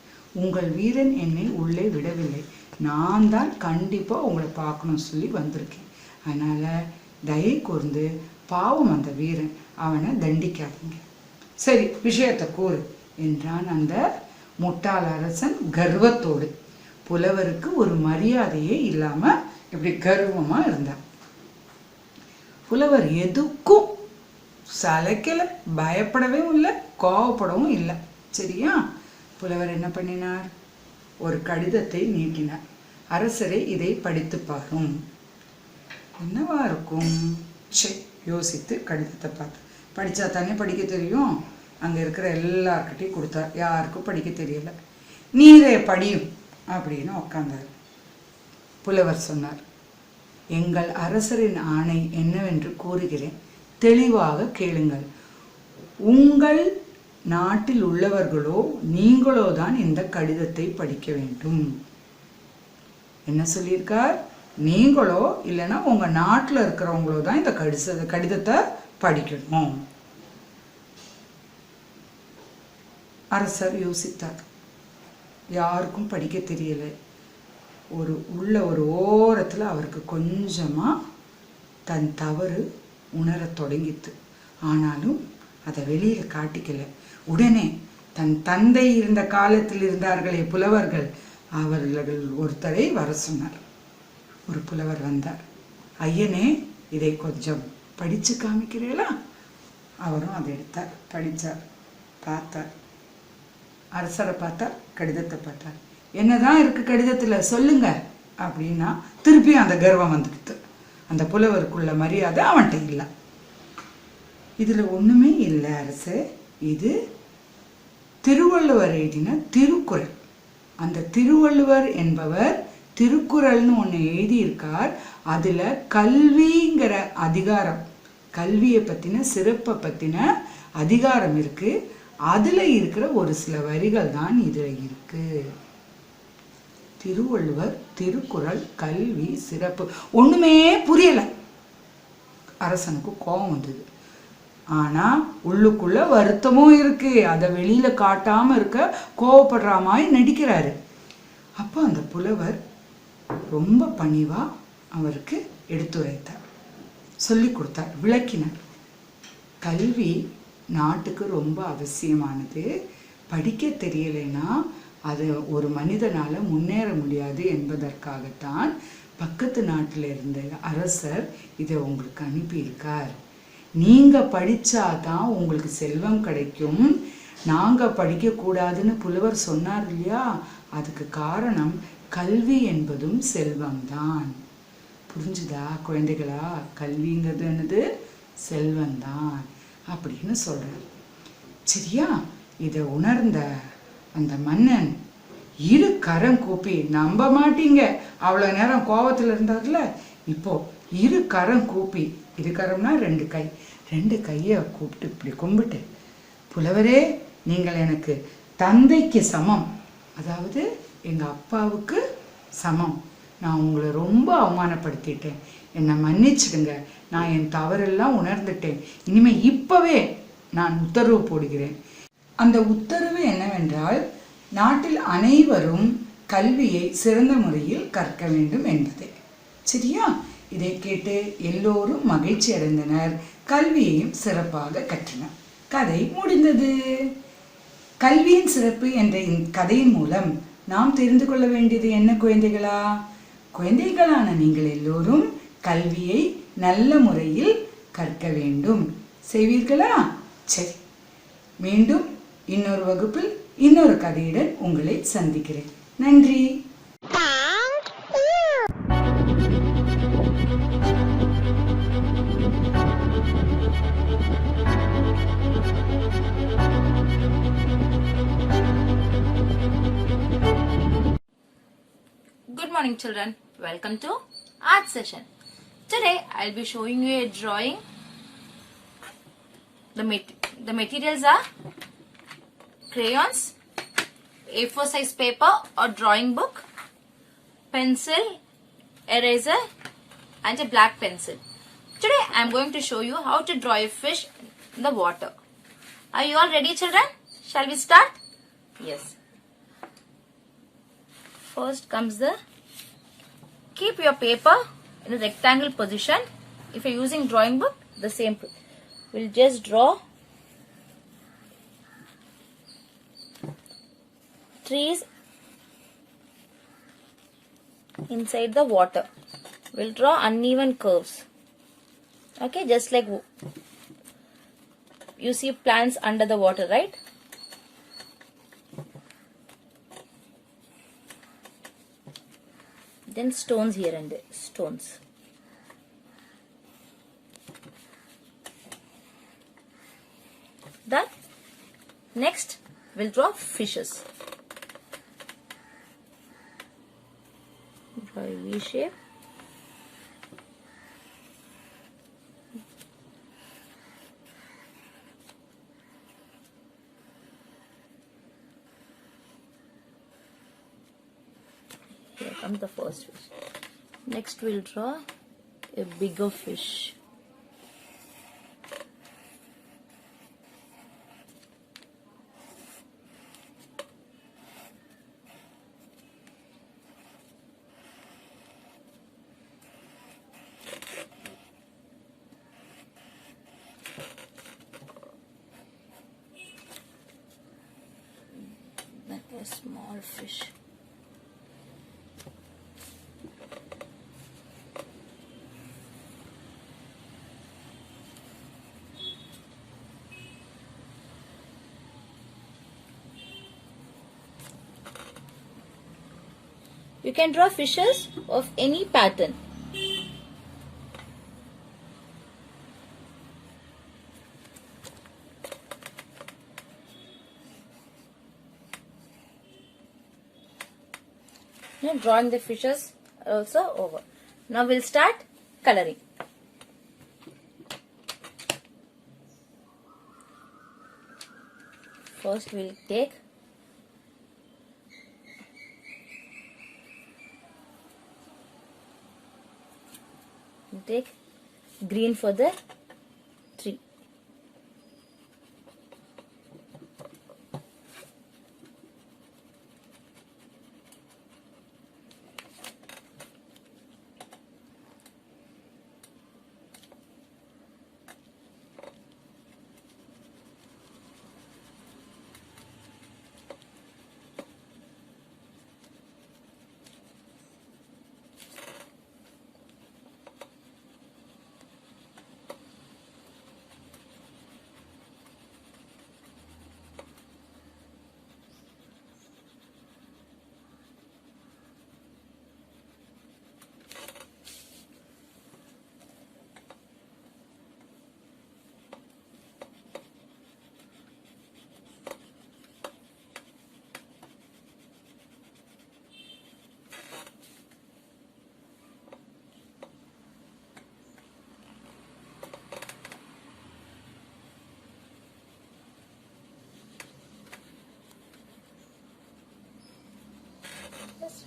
Speaker 9: உங்கள் வீரன் என்னை உள்ளே விடவில்லை. நான் தான் கண்டிப்பாக உங்களை பார்க்கணும்னு சொல்லி வந்திருக்கேன். அதனால் தயை கூர்ந்து பாவம் அந்த வீரன், அவனை தண்டிக்காதீங்க. சரி, விஷயத்தை கூறு என்றான் அந்த முட்டாள் அரசன் கர்வத்தோடு. புலவருக்கு ஒரு மரியாதையே இல்லாமல் இப்படி கர்வமாக இருந்தார். புலவர் எதுக்கும் சளைக்கலை, பயப்படவே இல்லை, கோவப்படவும் இல்லை. சரியா? புலவர் என்ன பண்ணினார்? ஒரு கடிதத்தை நீட்டினார். அரசரை, இதை படித்து பாரும். என்னவா இருக்கும்? சரி, யோசித்து கடிதத்தை பார்த்து, படித்தா தானே படிக்க தெரியும். அங்கே இருக்கிற எல்லார்கிட்டையும் கொடுத்தார். யாருக்கும் படிக்க தெரியலை. நீரே படியும் அப்படின்னு உக்காந்தார். புலவர் சொன்னார், எங்கள் அரசரின் ஆணை என்னவென்று கூறுகிறேன், தெளிவாக கேளுங்கள். உங்கள் நாட்டில் உள்ளவர்களோ நீங்களோ தான் இந்த கடிதத்தை படிக்க வேண்டும். என்ன சொல்லியிருக்கார்? நீங்களோ இல்லைன்னா உங்கள் நாட்டில் இருக்கிறவங்களோ தான் இந்த கடிதத்தை படிக்கணும். அரசர் யோசித்தார். யாருக்கும் படிக்க தெரியலை. ஒரு ஓரத்தில் அவருக்கு கொஞ்சமாக தன் தவறு உணரத் தொடங்கித்து. ஆனாலும் அதை வெளியில் காட்டிக்கல. உடனே தன் தந்தை இருந்த காலத்தில் இருந்தார்களே புலவர்கள், அவர்கள் ஒருத்தரை வர சொன்னார். ஒரு புலவர் வந்தார். ஐயனே, இதை கொஞ்சம் படித்து காமிக்கிறீங்களா? அவரும் அதை எடுத்தார், படித்தார், பார்த்தார். அரசரை பார்த்தார், கடிதத்தை பார்த்தார். என்னதான் இருக்குது கடிதத்தில் சொல்லுங்க அப்படின்னா திருப்பியும் அந்த கர்வம் வந்துடுது. அந்த புலவருக்குள்ள மரியாதை அவன்கிட்ட இல்லை. இதில் ஒன்றுமே இல்லை அரசு, இது திருவள்ளுவர் எழுதின திருக்குறள். அந்த திருவள்ளுவர் என்பவர் திருக்குறள்னு ஒன்று எழுதியிருக்கார். அதில் கல்விங்கிற அதிகாரம், கல்வியை பற்றின சிறப்பை பற்றின அதிகாரம் இருக்குது. அதில் இருக்கிற ஒரு சில வரிகள் தான் இதில் இருக்குது. திருவள்ளுவர், திருக்குறள், கல்வி, சிறப்பு, ஒன்றுமே புரியலை. அரசனுக்கு கோபம் வந்தது. ஆனால் உள்ளுக்குள்ள வருத்தமும் இருக்குது. அதை வெளியில் காட்டாமல் இருக்க கோவப்படுற மாதிரி நடிக்கிறாரு. அப்போ அந்த புலவர் ரொம்ப பணிவாக அவருக்கு எடுத்துரைத்தார், சொல்லி கொடுத்தார், விளக்கினார். கல்வி நாட்டுக்கு ரொம்ப அவசியமானது. படிக்க தெரியலைன்னா அது ஒரு மனிதனால் முன்னேற முடியாது என்பதற்காகத்தான் பக்கத்து நாட்டில் இருந்த அரசர் இதை உங்களுக்கு அனுப்பியிருக்கார். நீங்கள் படித்தாதான் உங்களுக்கு செல்வம் கிடைக்கும். நாங்கள் படிக்கக்கூடாதுன்னு புலவர் சொன்னார் இல்லையா? அதுக்கு காரணம் கல்வி என்பதும் செல்வம்தான். புரிஞ்சுதா குழந்தைகளா? கல்விங்கிறது என்னது? செல்வம்தான் அப்படின்னு சொல்கிறார். சரியா? இதை உணர்ந்த அந்த மன்னன் இரு கரம் கூப்பி, நம்ப மாட்டீங்க, அவ்வளோ நேரம் கோபத்தில் இருந்தார்ல, இப்போ இரு கரம் கூப்பி, இரு கரம்னா ரெண்டு கை, ரெண்டு கையை கூப்பிட்டு இப்படி கும்பிட்டு, புலவரே, நீங்கள் எனக்கு தந்தைக்கு சமம், அதாவது எங்கள் அப்பாவுக்கு சமம். நான் உங்களை ரொம்ப அவமானப்படுத்திட்டேன், என்னை மன்னிச்சிடுங்க. நான் என் தவறெல்லாம் உணர்ந்துட்டேன். இனிமேல் இப்போவே நான் உத்தரவு போடுகிறேன். அந்த உத்தரவு என்னவென்றால், நாட்டில் அனைவரும் கல்வியை சிறந்த முறையில் கற்க வேண்டும் என்பதே. சரியா? இதை கேட்டு எல்லோரும் மகிழ்ச்சி அடைந்தனர். கல்வியையும் சிறப்பாக கற்றனர். கதை முடிந்தது. கல்வியின் சிறப்பு என்ற கதையின் மூலம் நாம் தெரிந்து கொள்ள வேண்டியது என்ன குழந்தைகளா? குழந்தைகளான நீங்கள் எல்லோரும் கல்வியை நல்ல முறையில் கற்க வேண்டும். செய்வீர்களா? சரி, மீண்டும் இன்னொரு வகுப்பில் இன்னொரு கதையுடன் உங்களை சந்திக்கிறேன். நன்றி.
Speaker 10: morning children, welcome to art session. Today I'll be showing you a drawing. The materials are crayons, A4 size paper or drawing book, pencil, eraser and a black pencil. Today I am going to show you how to draw a fish in the water. Are you all ready children? Shall we start? Yes. First comes keep your paper in a rectangle position. If you are using drawing book, the same. We'll just draw trees inside the water. We'll draw uneven curves. Okay, just like you see plants under the water, right? Then stones here and there, stones. Done. Next, we'll draw fishes. Draw a V shape. Here comes the first fish. Next we'll draw a bigger fish. Then a small fish. You can draw fishes of any pattern. Now drawing the fishes are also over. Now we'll start coloring. First we'll take green for the tree.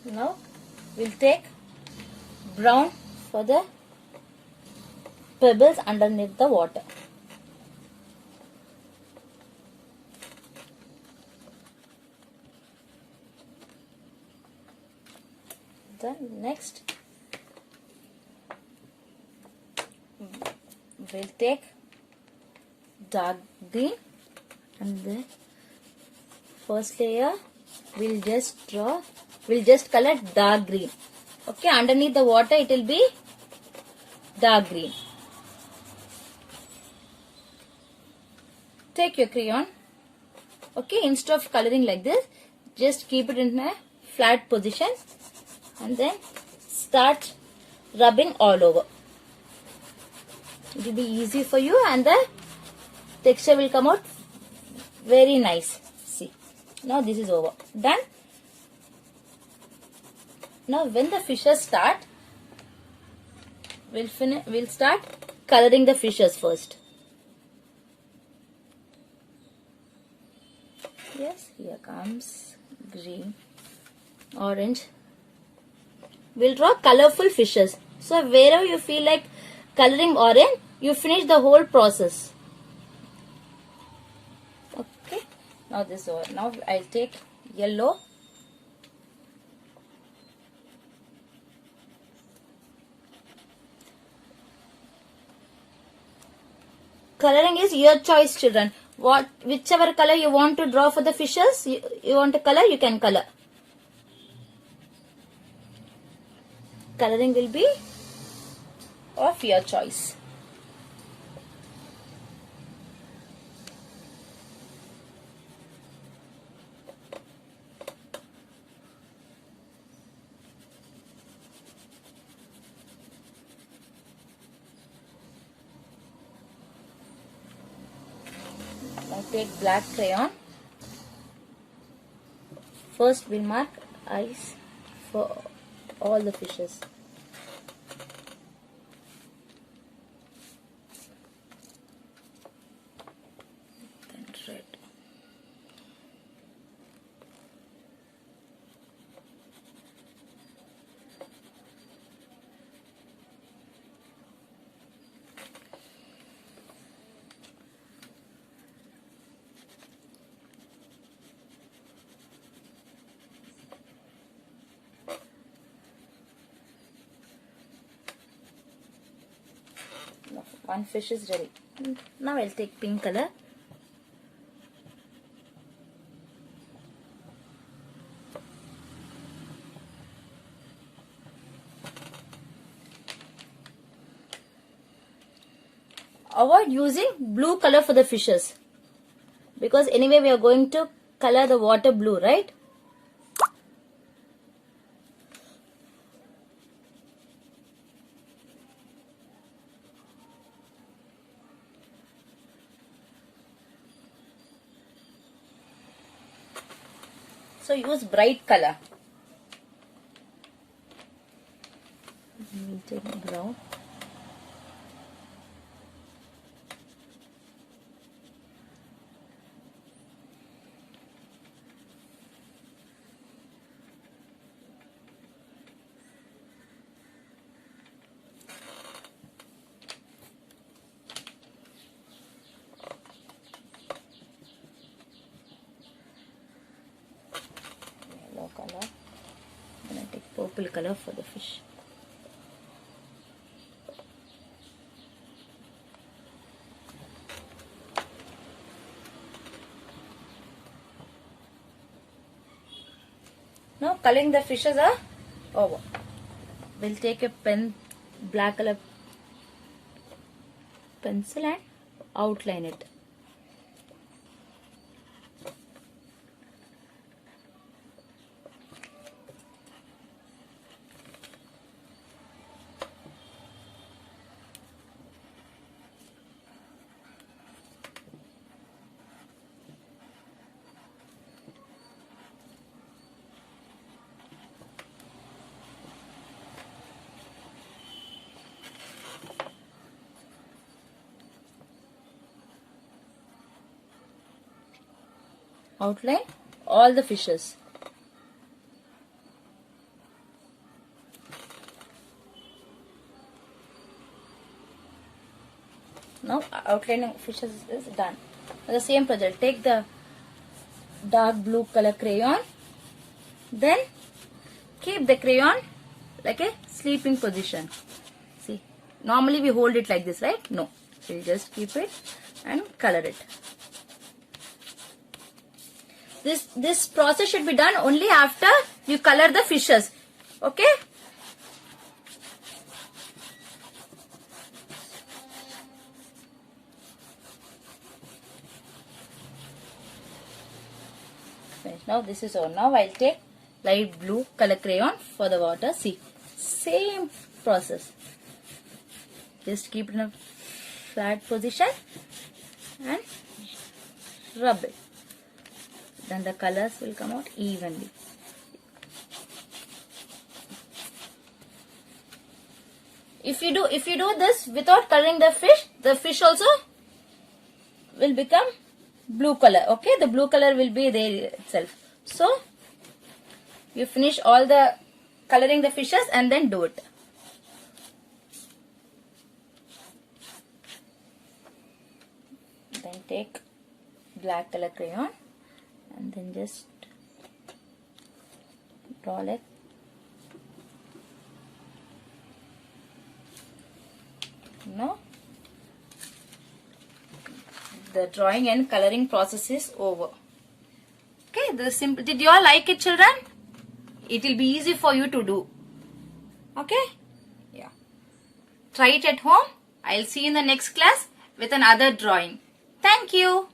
Speaker 10: Now we'll take brown for the pebbles underneath the water. Then next we'll take dark green and the first layer we'll just color dark green. Okay, underneath the water it will be dark green. Take your crayon. Okay, instead of coloring like this, just keep it in a flat position and then start rubbing all over. It will be easy for you and the texture will come out very nice. See, now this is over. Done. Now when the fishes start, we'll start coloring the fishes first. Yes, here comes green, orange. We'll draw colorful fishes. So wherever you feel like coloring orange, you finish the whole process. Okay. Now this is over. Now I'll take yellow. Coloring is your choice, children. Whichever color you want to draw for the fishes, you want to color, you can color. Coloring will be of your choice. Now take black crayon. First we'll mark eyes for all the fishes. Then red. One fish is ready. Now I'll take pink color. Avoid using blue color for the fishes, because anyway we are going to color the water blue, right? So use bright color. We'll take brown. Color. I'm going to take purple color for the fish. Now coloring the fishes are over. We'll take a black color pencil and outline it. Outline all the fishes. Now outlining fishes is done. The same project. Take the dark blue color crayon. Then keep the crayon like a sleeping position. See, normally we hold it like this, right? No. We'll just keep it and color it. This process should be done only after you color the fishes. Okay? Now this is all. Now I'll take light blue color crayon for the water. See, same process. Just keep it in a flat position and rub it. Then the colors will come out evenly. if you do this without coloring the fish also will become blue color. Okay, the blue color will be there itself. So you finish all the coloring the fishes and then do it. Then take black color crayon and then just draw it. No, the drawing and coloring process is over. Okay, the simple. Did you all like it, children? It will be easy for you to do. Okay, yeah. Try it at home. I'll see you in the next class with another drawing. Thank you.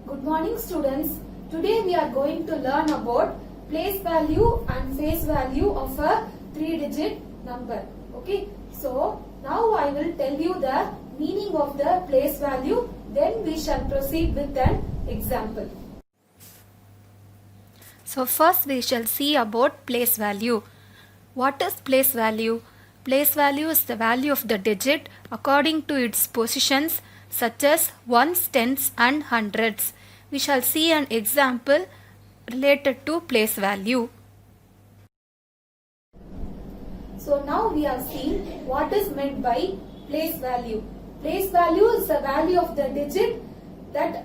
Speaker 7: Good morning, students. Today we are going to learn about place value and face value of a 3-digit number. Okay, so now I will tell you the meaning of the place value, then we shall proceed with an example.
Speaker 11: So first we shall see about place value. What is place value? Place value is the value of the digit according to its positions such as ones, tens and hundreds. We shall see an example related to place value.
Speaker 7: So now we have seen what is meant by place value. Place value is the value of the digit that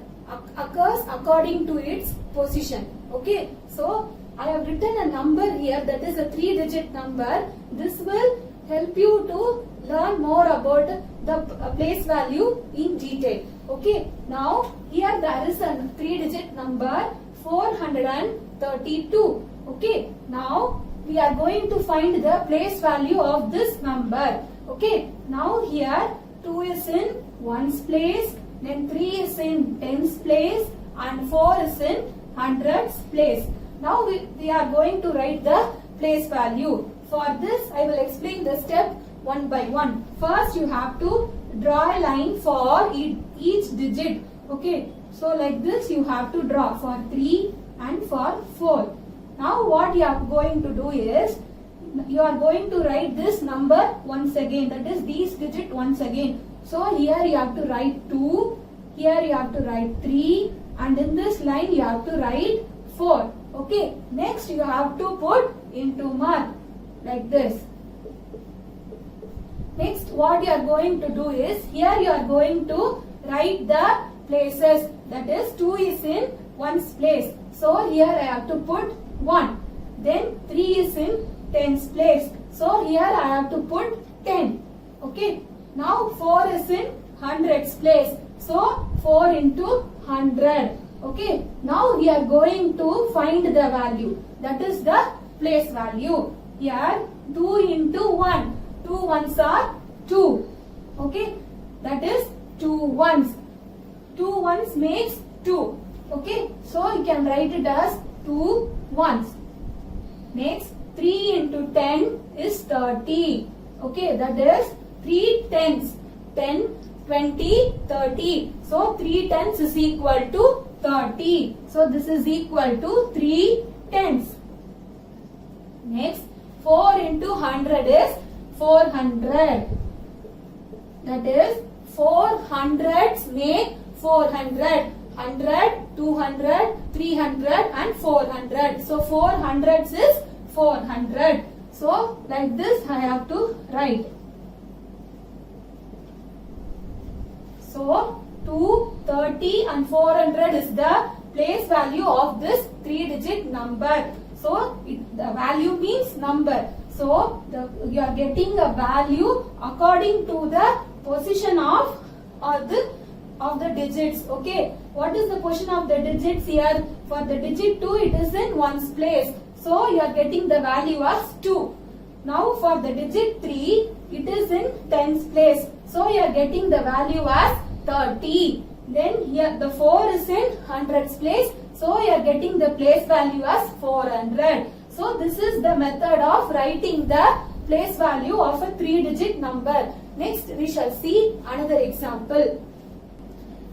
Speaker 7: occurs according to its position. Okay, so I have written a number here that is a 3-digit number. This will help you to learn more about the place value in detail. Okay, now here there is a 3-digit number 432. Okay, now we are going to find the place value of this number. Okay, now here 2 is in ones place, then 3 is in tens place and 4 is in hundreds place. Now we are going to write the place value. For this I will explain the step one by one. First you have to draw a line for each digit. Okay, so like this you have to draw for 3 and for 4. Now what you are going to do is, you are going to write this number once again, that is these digit once again. So here you have to write 2, here you have to write 3 and in this line you have to write 4. Okay, next you have to put into mark like this. Next what you are going to do is, here you are going to write the places, that is 2 is in ones place. So here I have to put 1. Then 3 is in tens place. So here I have to put 10. Okay. Now 4 is in hundreds place. So 4 into 100. Okay. Now we are going to find the value. That is the place value. Here 2 into 1. 2 ones are 2. Okay. That is 2 ones. 2 ones makes 2. Okay. So you can write it as 2 ones. Next 3 into 10 is 30. Okay. That is 3 tens. 10, 20, 30. So 3 tens is equal to 30. So this is equal to 3 tens. Next 4 into 100 is 400. That is 4 hundreds make 400. 100, 200, 300 and 400. So 4 hundreds is 400. So like this I have to write. So 2, 30 and 400 is the place value of this 3-digit number. So the value means number. So you are getting a value according to the position of the digits. Okay. What is the position of the digits here? For the digit 2 it is in ones place. So you are getting the value as 2. Now for the digit 3 it is in tens place. So you are getting the value as 30. Then here the 4 is in hundreds place. So you are getting the place value as 400. So this is the method of writing the place value of a 3-digit number. Next, we shall see another example.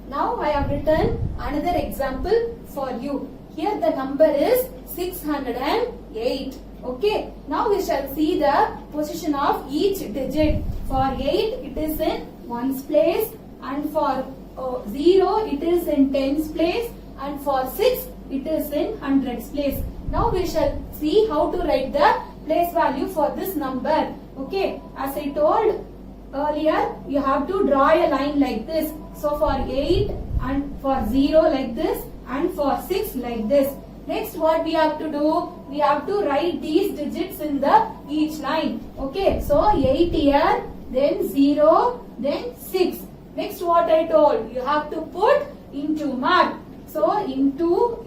Speaker 7: Now I have written another example for you. Here the number is 608. Okay. Now we shall see the position of each digit. For 8 it is in ones place, and for 0 it is in tens place, and for 6 it is in hundreds place. Now we shall see how to write the place value for this number. Okay. As I told earlier, you have to draw a line like this. So for 8 and for 0 like this, and for 6 like this. Next, what we have to do? We have to write these digits in the each line. Okay, so 8 here, then 0, then 6. Next, what I told? You have to put into mark. So into,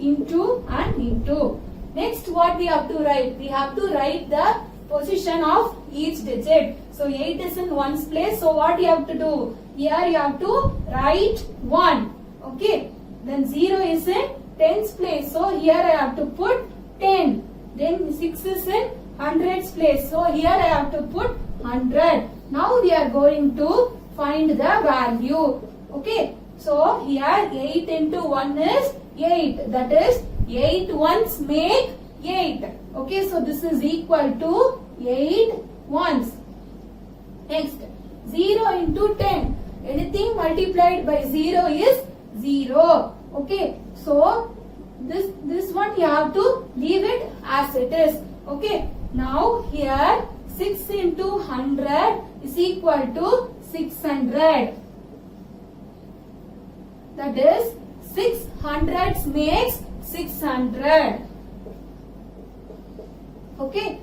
Speaker 7: and into. Next, what we have to write? We have to write the position of each digit. So 8 is in ones place. So what you have to do? Here you have to write 1. Okay. Then 0 is in tens place. So here I have to put 10. Then 6 is in hundreds place. So here I have to put 100. Now we are going to find the value. Okay. So here 8 into 1 is 8. That is 8 ones make 8. Okay. So this is equal to 8 ones. Next, 0 into 10. Anything multiplied by 0 is 0. Okay. So this one you have to leave it as it is. Okay. Now here 6 into 100 is equal to 600. That is 6 hundreds makes 600. Okay.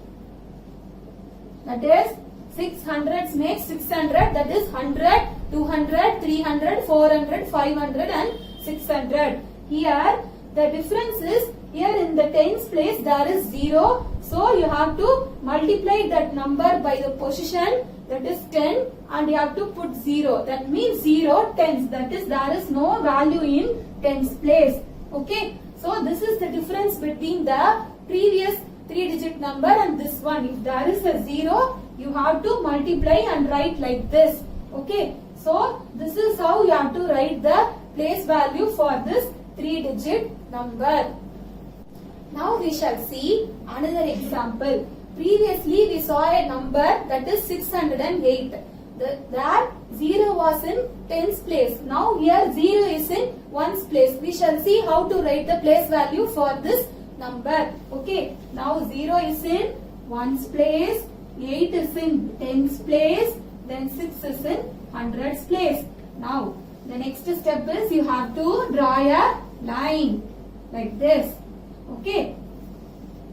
Speaker 7: That is 6 hundreds makes 600. That is 100, 200, 300, 400, 500 and 600. Here the difference is, here in the tens place there is 0. So you have to multiply that number by the position, that is 10, and you have to put 0. That means 0 tens. That is, there is no value in tens place. Okay. So this is the difference between the previous 3-digit number and this one. If there is a 0, you have to multiply and write like this. Okay. So this is how you have to write the place value for this 3-digit number. Now we shall see another example. Previously we saw a number that is 608. That 0 was in tens place. Now here 0 is in ones place. We shall see how to write the place value for this number. Okay. Now 0 is in ones place, 8 is in tens place, then 6 is in hundreds place. Now the next step is you have to draw a line like this. Okay.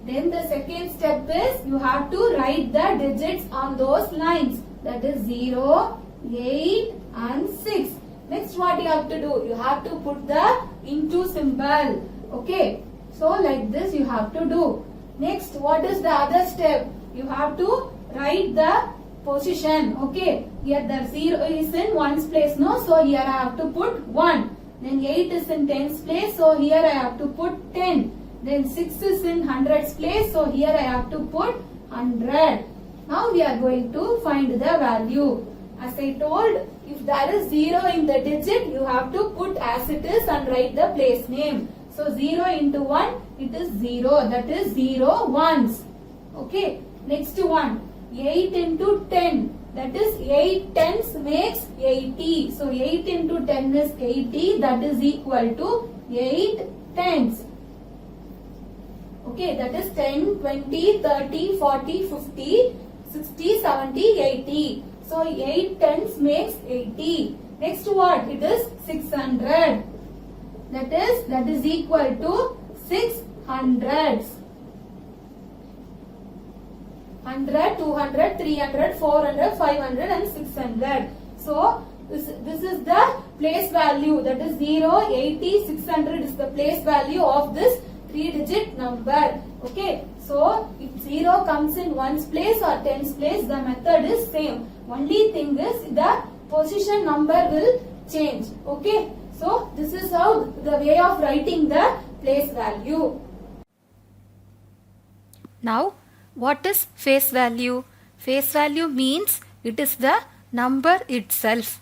Speaker 7: Then the second step is you have to write the digits on those lines. That is 0, 8 and 6. Next, what you have to do? You have to put the into symbol. Okay. So like this you have to do. Next, what is the other step? You have to write the position. Okay. Here the 0 is in ones place. No. So here I have to put 1. Then 8 is in tens place. So here I have to put 10. Then 6 is in hundreds place. So here I have to put 100. Now we are going to find the value. As I told, if there is 0 in the digit, you have to put as it is and write the place name. So 0 into 1, it is 0. That is 0 ones. Okay. Next one, 8 into 10. That is 8 tens makes 80. So 8 into 10 is 80. That is equal to 8 tens. Okay, that is 10, 20, 30, 40, 50, 60, 70, 80. So 8 tens makes 80. Next what? It is 600. That is equal to 6 hundreds. 100, 200, 300, 400, 500 and 600. So this is the place value. That is 0, 80, 600 is the place value of this 3-digit number. Okay. So if 0 comes in ones place or tens place, the method is same. Only thing is the position number will change. Okay. So this is how the way of writing the place value.
Speaker 11: Now, what is face value? Face value means it is the number itself.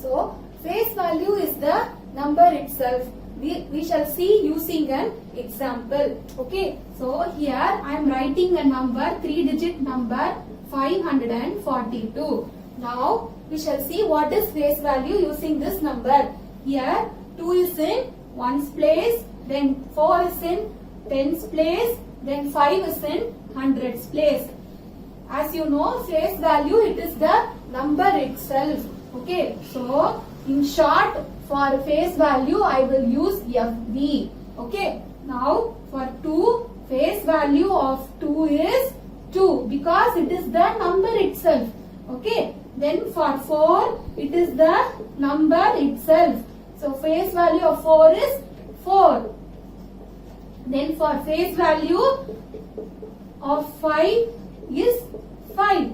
Speaker 7: So, face value is the number itself. We shall see using an example. Okay, so here I am writing a number, 3-digit number 542. Now, we shall see what is face value using this number. Here, 2 is in 1's place, then 4 is in 10's place, then 5 is in 100's place. As you know, face value, it is the number itself. Okay, so in short, for face value, I will use FV. Okay, now for 2, face value of 2 is 2 because it is the number itself. Okay, then for 4, it is the number itself. So face value of 4 is 4. Then for face value of 5 is 5.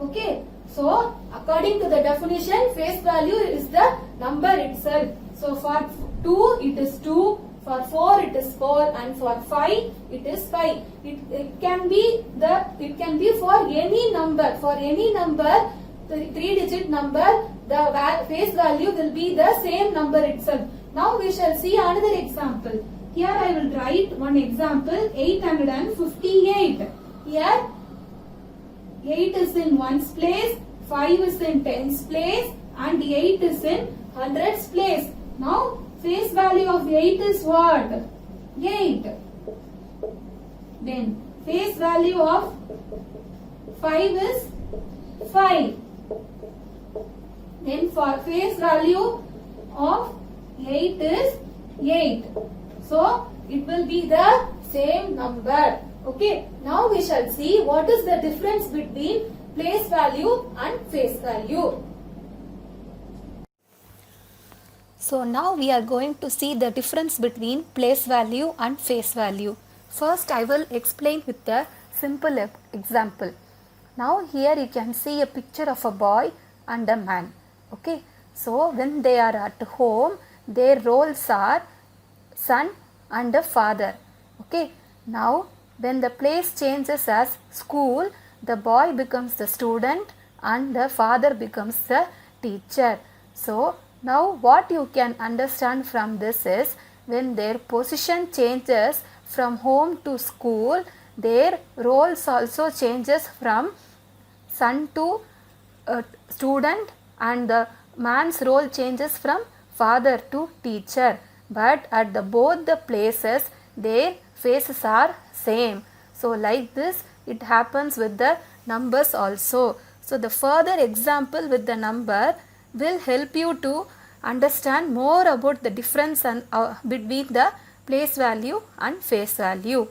Speaker 7: Okay, so according to the definition, face value is the number itself. So for 2 it is 2, for 4 it is 4, and for 5 it is 5. It can be for any number. For any number, the 3-digit number, the face value will be the same number itself. Now we shall see another example. Here I will write one example, 858. Here 8 is in 1's place, 5 is in 10's place, and 8 is in 100's place. Now face value of 8 is what? 8. Then face value of 5 is 5. Then for face value of 8 is 8. So it will be the same number. Okay, now we shall see what is the difference between place value and face value.
Speaker 11: So now we are going to see the difference between place value and face value. First I will explain with a simple example. Now here you can see a picture of a boy and a man. Okay, so when they are at home, their roles are son and a father. Okay, now when the place changes as school, the boy becomes the student and the father becomes the teacher. So now what you can understand from this is, when their position changes from home to school, their roles also changes from son to student, and the man's role changes from father to teacher. But at both the places, their faces are same. So like this it happens with the numbers also. So the further example with the number will help you to understand more about the difference between the place value and face value.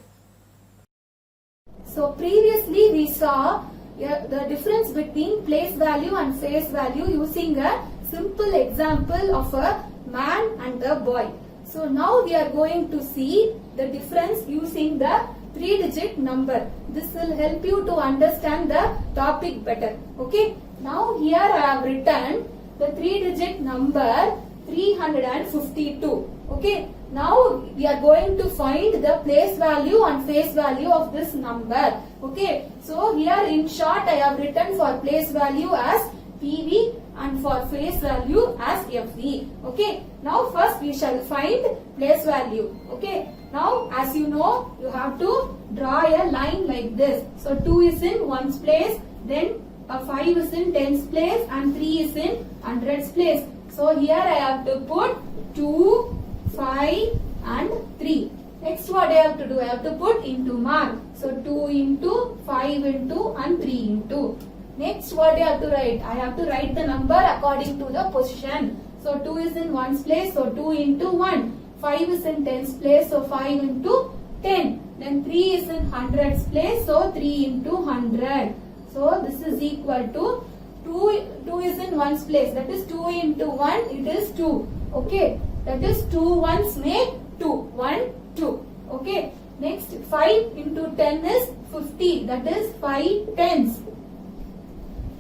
Speaker 7: So previously we saw the difference between place value and face value using a simple example of a man and a boy. So now we are going to see the difference using the 3-digit number. This will help you to understand the topic better. Okay. Now here I have written the 3-digit number 352. Okay. Now we are going to find the place value and face value of this number. Okay. So here in short I have written for place value as PV and for face value as FV. Okay. Now first we shall find place value. Okay. Now as you know, you have to draw a line like this. So 2 is in 1's place, then 5 is in 10's place, and 3 is in 100's place. So here I have to put 2, 5 and 3. Next what I have to do? I have to put into mark. So 2 into, 5 into and 3 into. Next what I have to write? I have to write the number according to the position. So 2 is in 1's place, so 2 into 1. 5 is in 10's place, so 5 into 10. Then 3 is in 100's place, so 3 into 100. So this is equal to 2 is in 1's place, that is 2 into 1, it is 2. Okay, that is 2 1's make 2. 1, 2. Okay, next 5 into 10 is 50, that is 5 tens.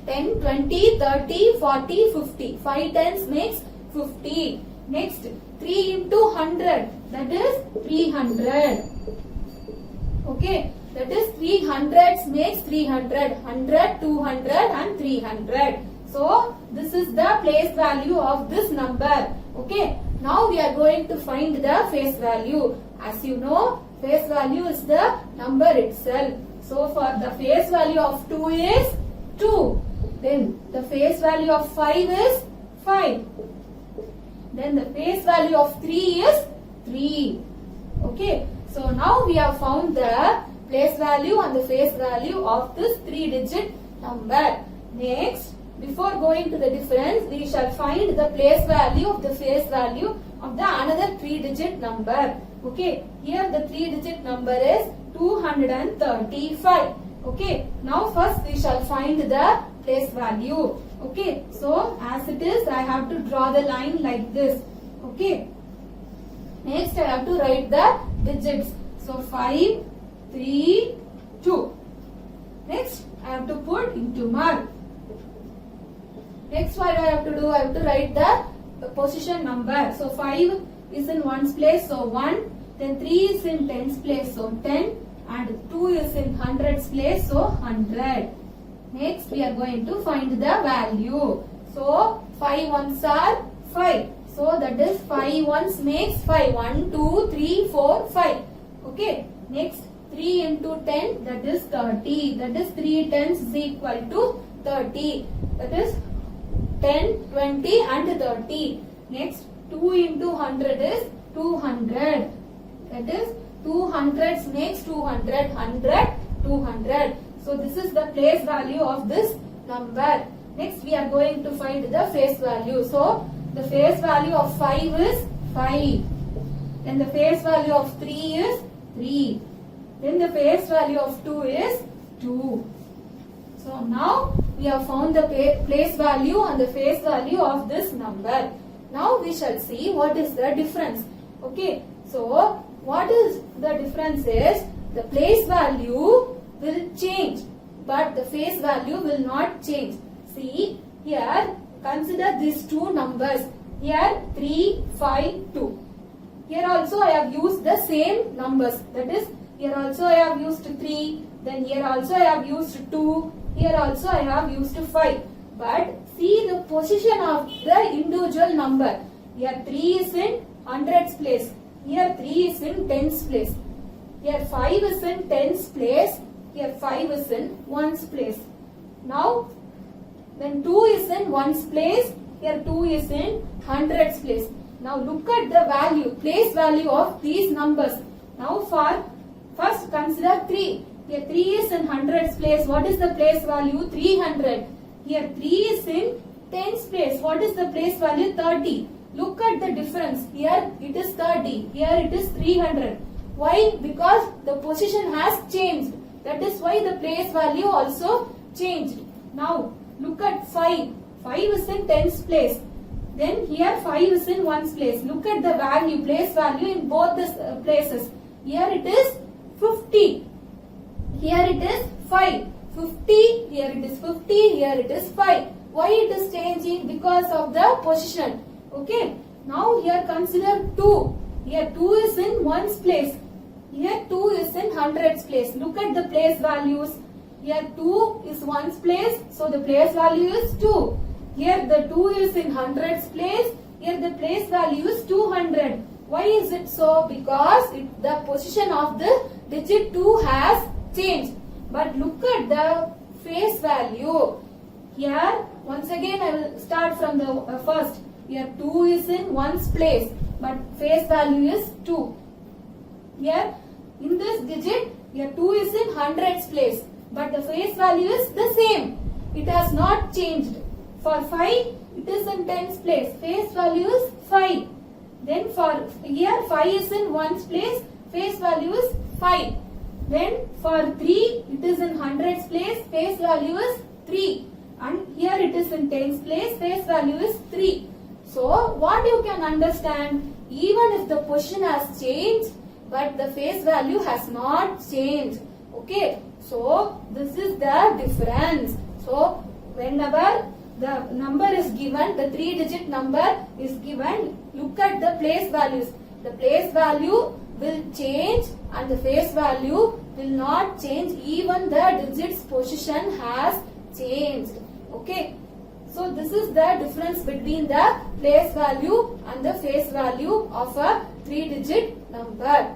Speaker 7: 10, 20, 30, 40, 50. 5 tens makes 50. Next 3 into 100, that is 300. Okay, that is 300 makes 300, 100, 200 and 300. So this is the place value of this number. Okay, now we are going to find the face value. As you know, face value is the number itself. So for the face value of 2 is 2. Then the face value of 5 is 5. Then the face value of 3 is 3. Okay, so now we have found the place value and the face value of this 3-digit number. Next, before going to the difference, we shall find the place value of the face value of the another 3-digit number. Okay, here the 3-digit number is 235. Okay, now first we shall find the place value. Okay, so as it is, I have to draw the line like this. Okay, next I have to write the digits. So 5, 3, 2. Next I have to put into mark. Next what I have to do, I have to write the position number. So 5 is in ones place, so 1. Then 3 is in tens place, so 10. And 2 is in hundreds place, so 100. Next we are going to find the value. So 5 ones are 5. So that is 5 ones makes 5. 1, 2, 3, 4, 5. Okay. Next 3 into 10, that is 30. That is 3 tens is equal to 30. That is 10, 20 and 30. Next 2 into 100 is 200. That is 200 makes 200, 100, 200. So this is the place value of this number. Next we are going to find the face value. So the face value of 5 is 5. Then the face value of 3 is 3. Then the face value of 2 is 2. So now we have found the place value and the face value of this number. Now we shall see what is the difference. Okay, so what is the difference is the place value will change, but the face value will not change. See here, consider these two numbers. Here 3, 5, 2. Here also I have used the same numbers. That is, here also I have used 3. Then here also I have used 2. Here also I have used 5. But see the position of the individual number. Here 3 is in hundreds place. Here 3 is in tens place. Here 5 is in tens place. Here 5 is in ones place. Now, then 2 is in ones place. Here 2 is in hundreds place. Now look at the value, place value of these numbers. Now for first consider 3. Here 3 is in hundreds place. What is the place value? 300. Here 3 is in tens place. What is the place value? 30. Look at the difference. Here it is 30. Here it is 300. Why? Because the position has changed. That is why the place value also changed. Now look at 5. 5 is in tens place. Then here 5 is in ones place. Look at the value, place value in both the places. Here it is 50. Here it is 5. 50. Here it is 50. Here it is 5. Why it is changing? Because of the position. Okay. Now here consider 2. Here 2 is in ones place. Here 2 is in hundreds place. Look at the place values. Here 2 is ones place. So the place value is 2. Here the 2 is in hundreds place. Here the place value is 200. Why is it so? Because the position of the digit 2 has changed. But look at the face value. Here once again I will start from the first. Here 2 is in ones place. But face value is 2. Here in this digit, here 2 is in hundreds place. But the face value is the same. It has not changed. For 5, it is in tens place. Face value is 5. Then for here 5 is in ones place. Face value is 5. Then for 3, it is in hundreds place. Face value is 3. And here it is in tens place. Face value is 3. So what you can understand? Even if the position has changed, but the face value has not changed. Okay. So this is the difference. So whenever the number is given, the 3-digit number is given, look at the place values. the place value will change and the face value will not change, even the digit's position has changed. Okay. So this is the difference between the place value and the face value of a 3-digit number.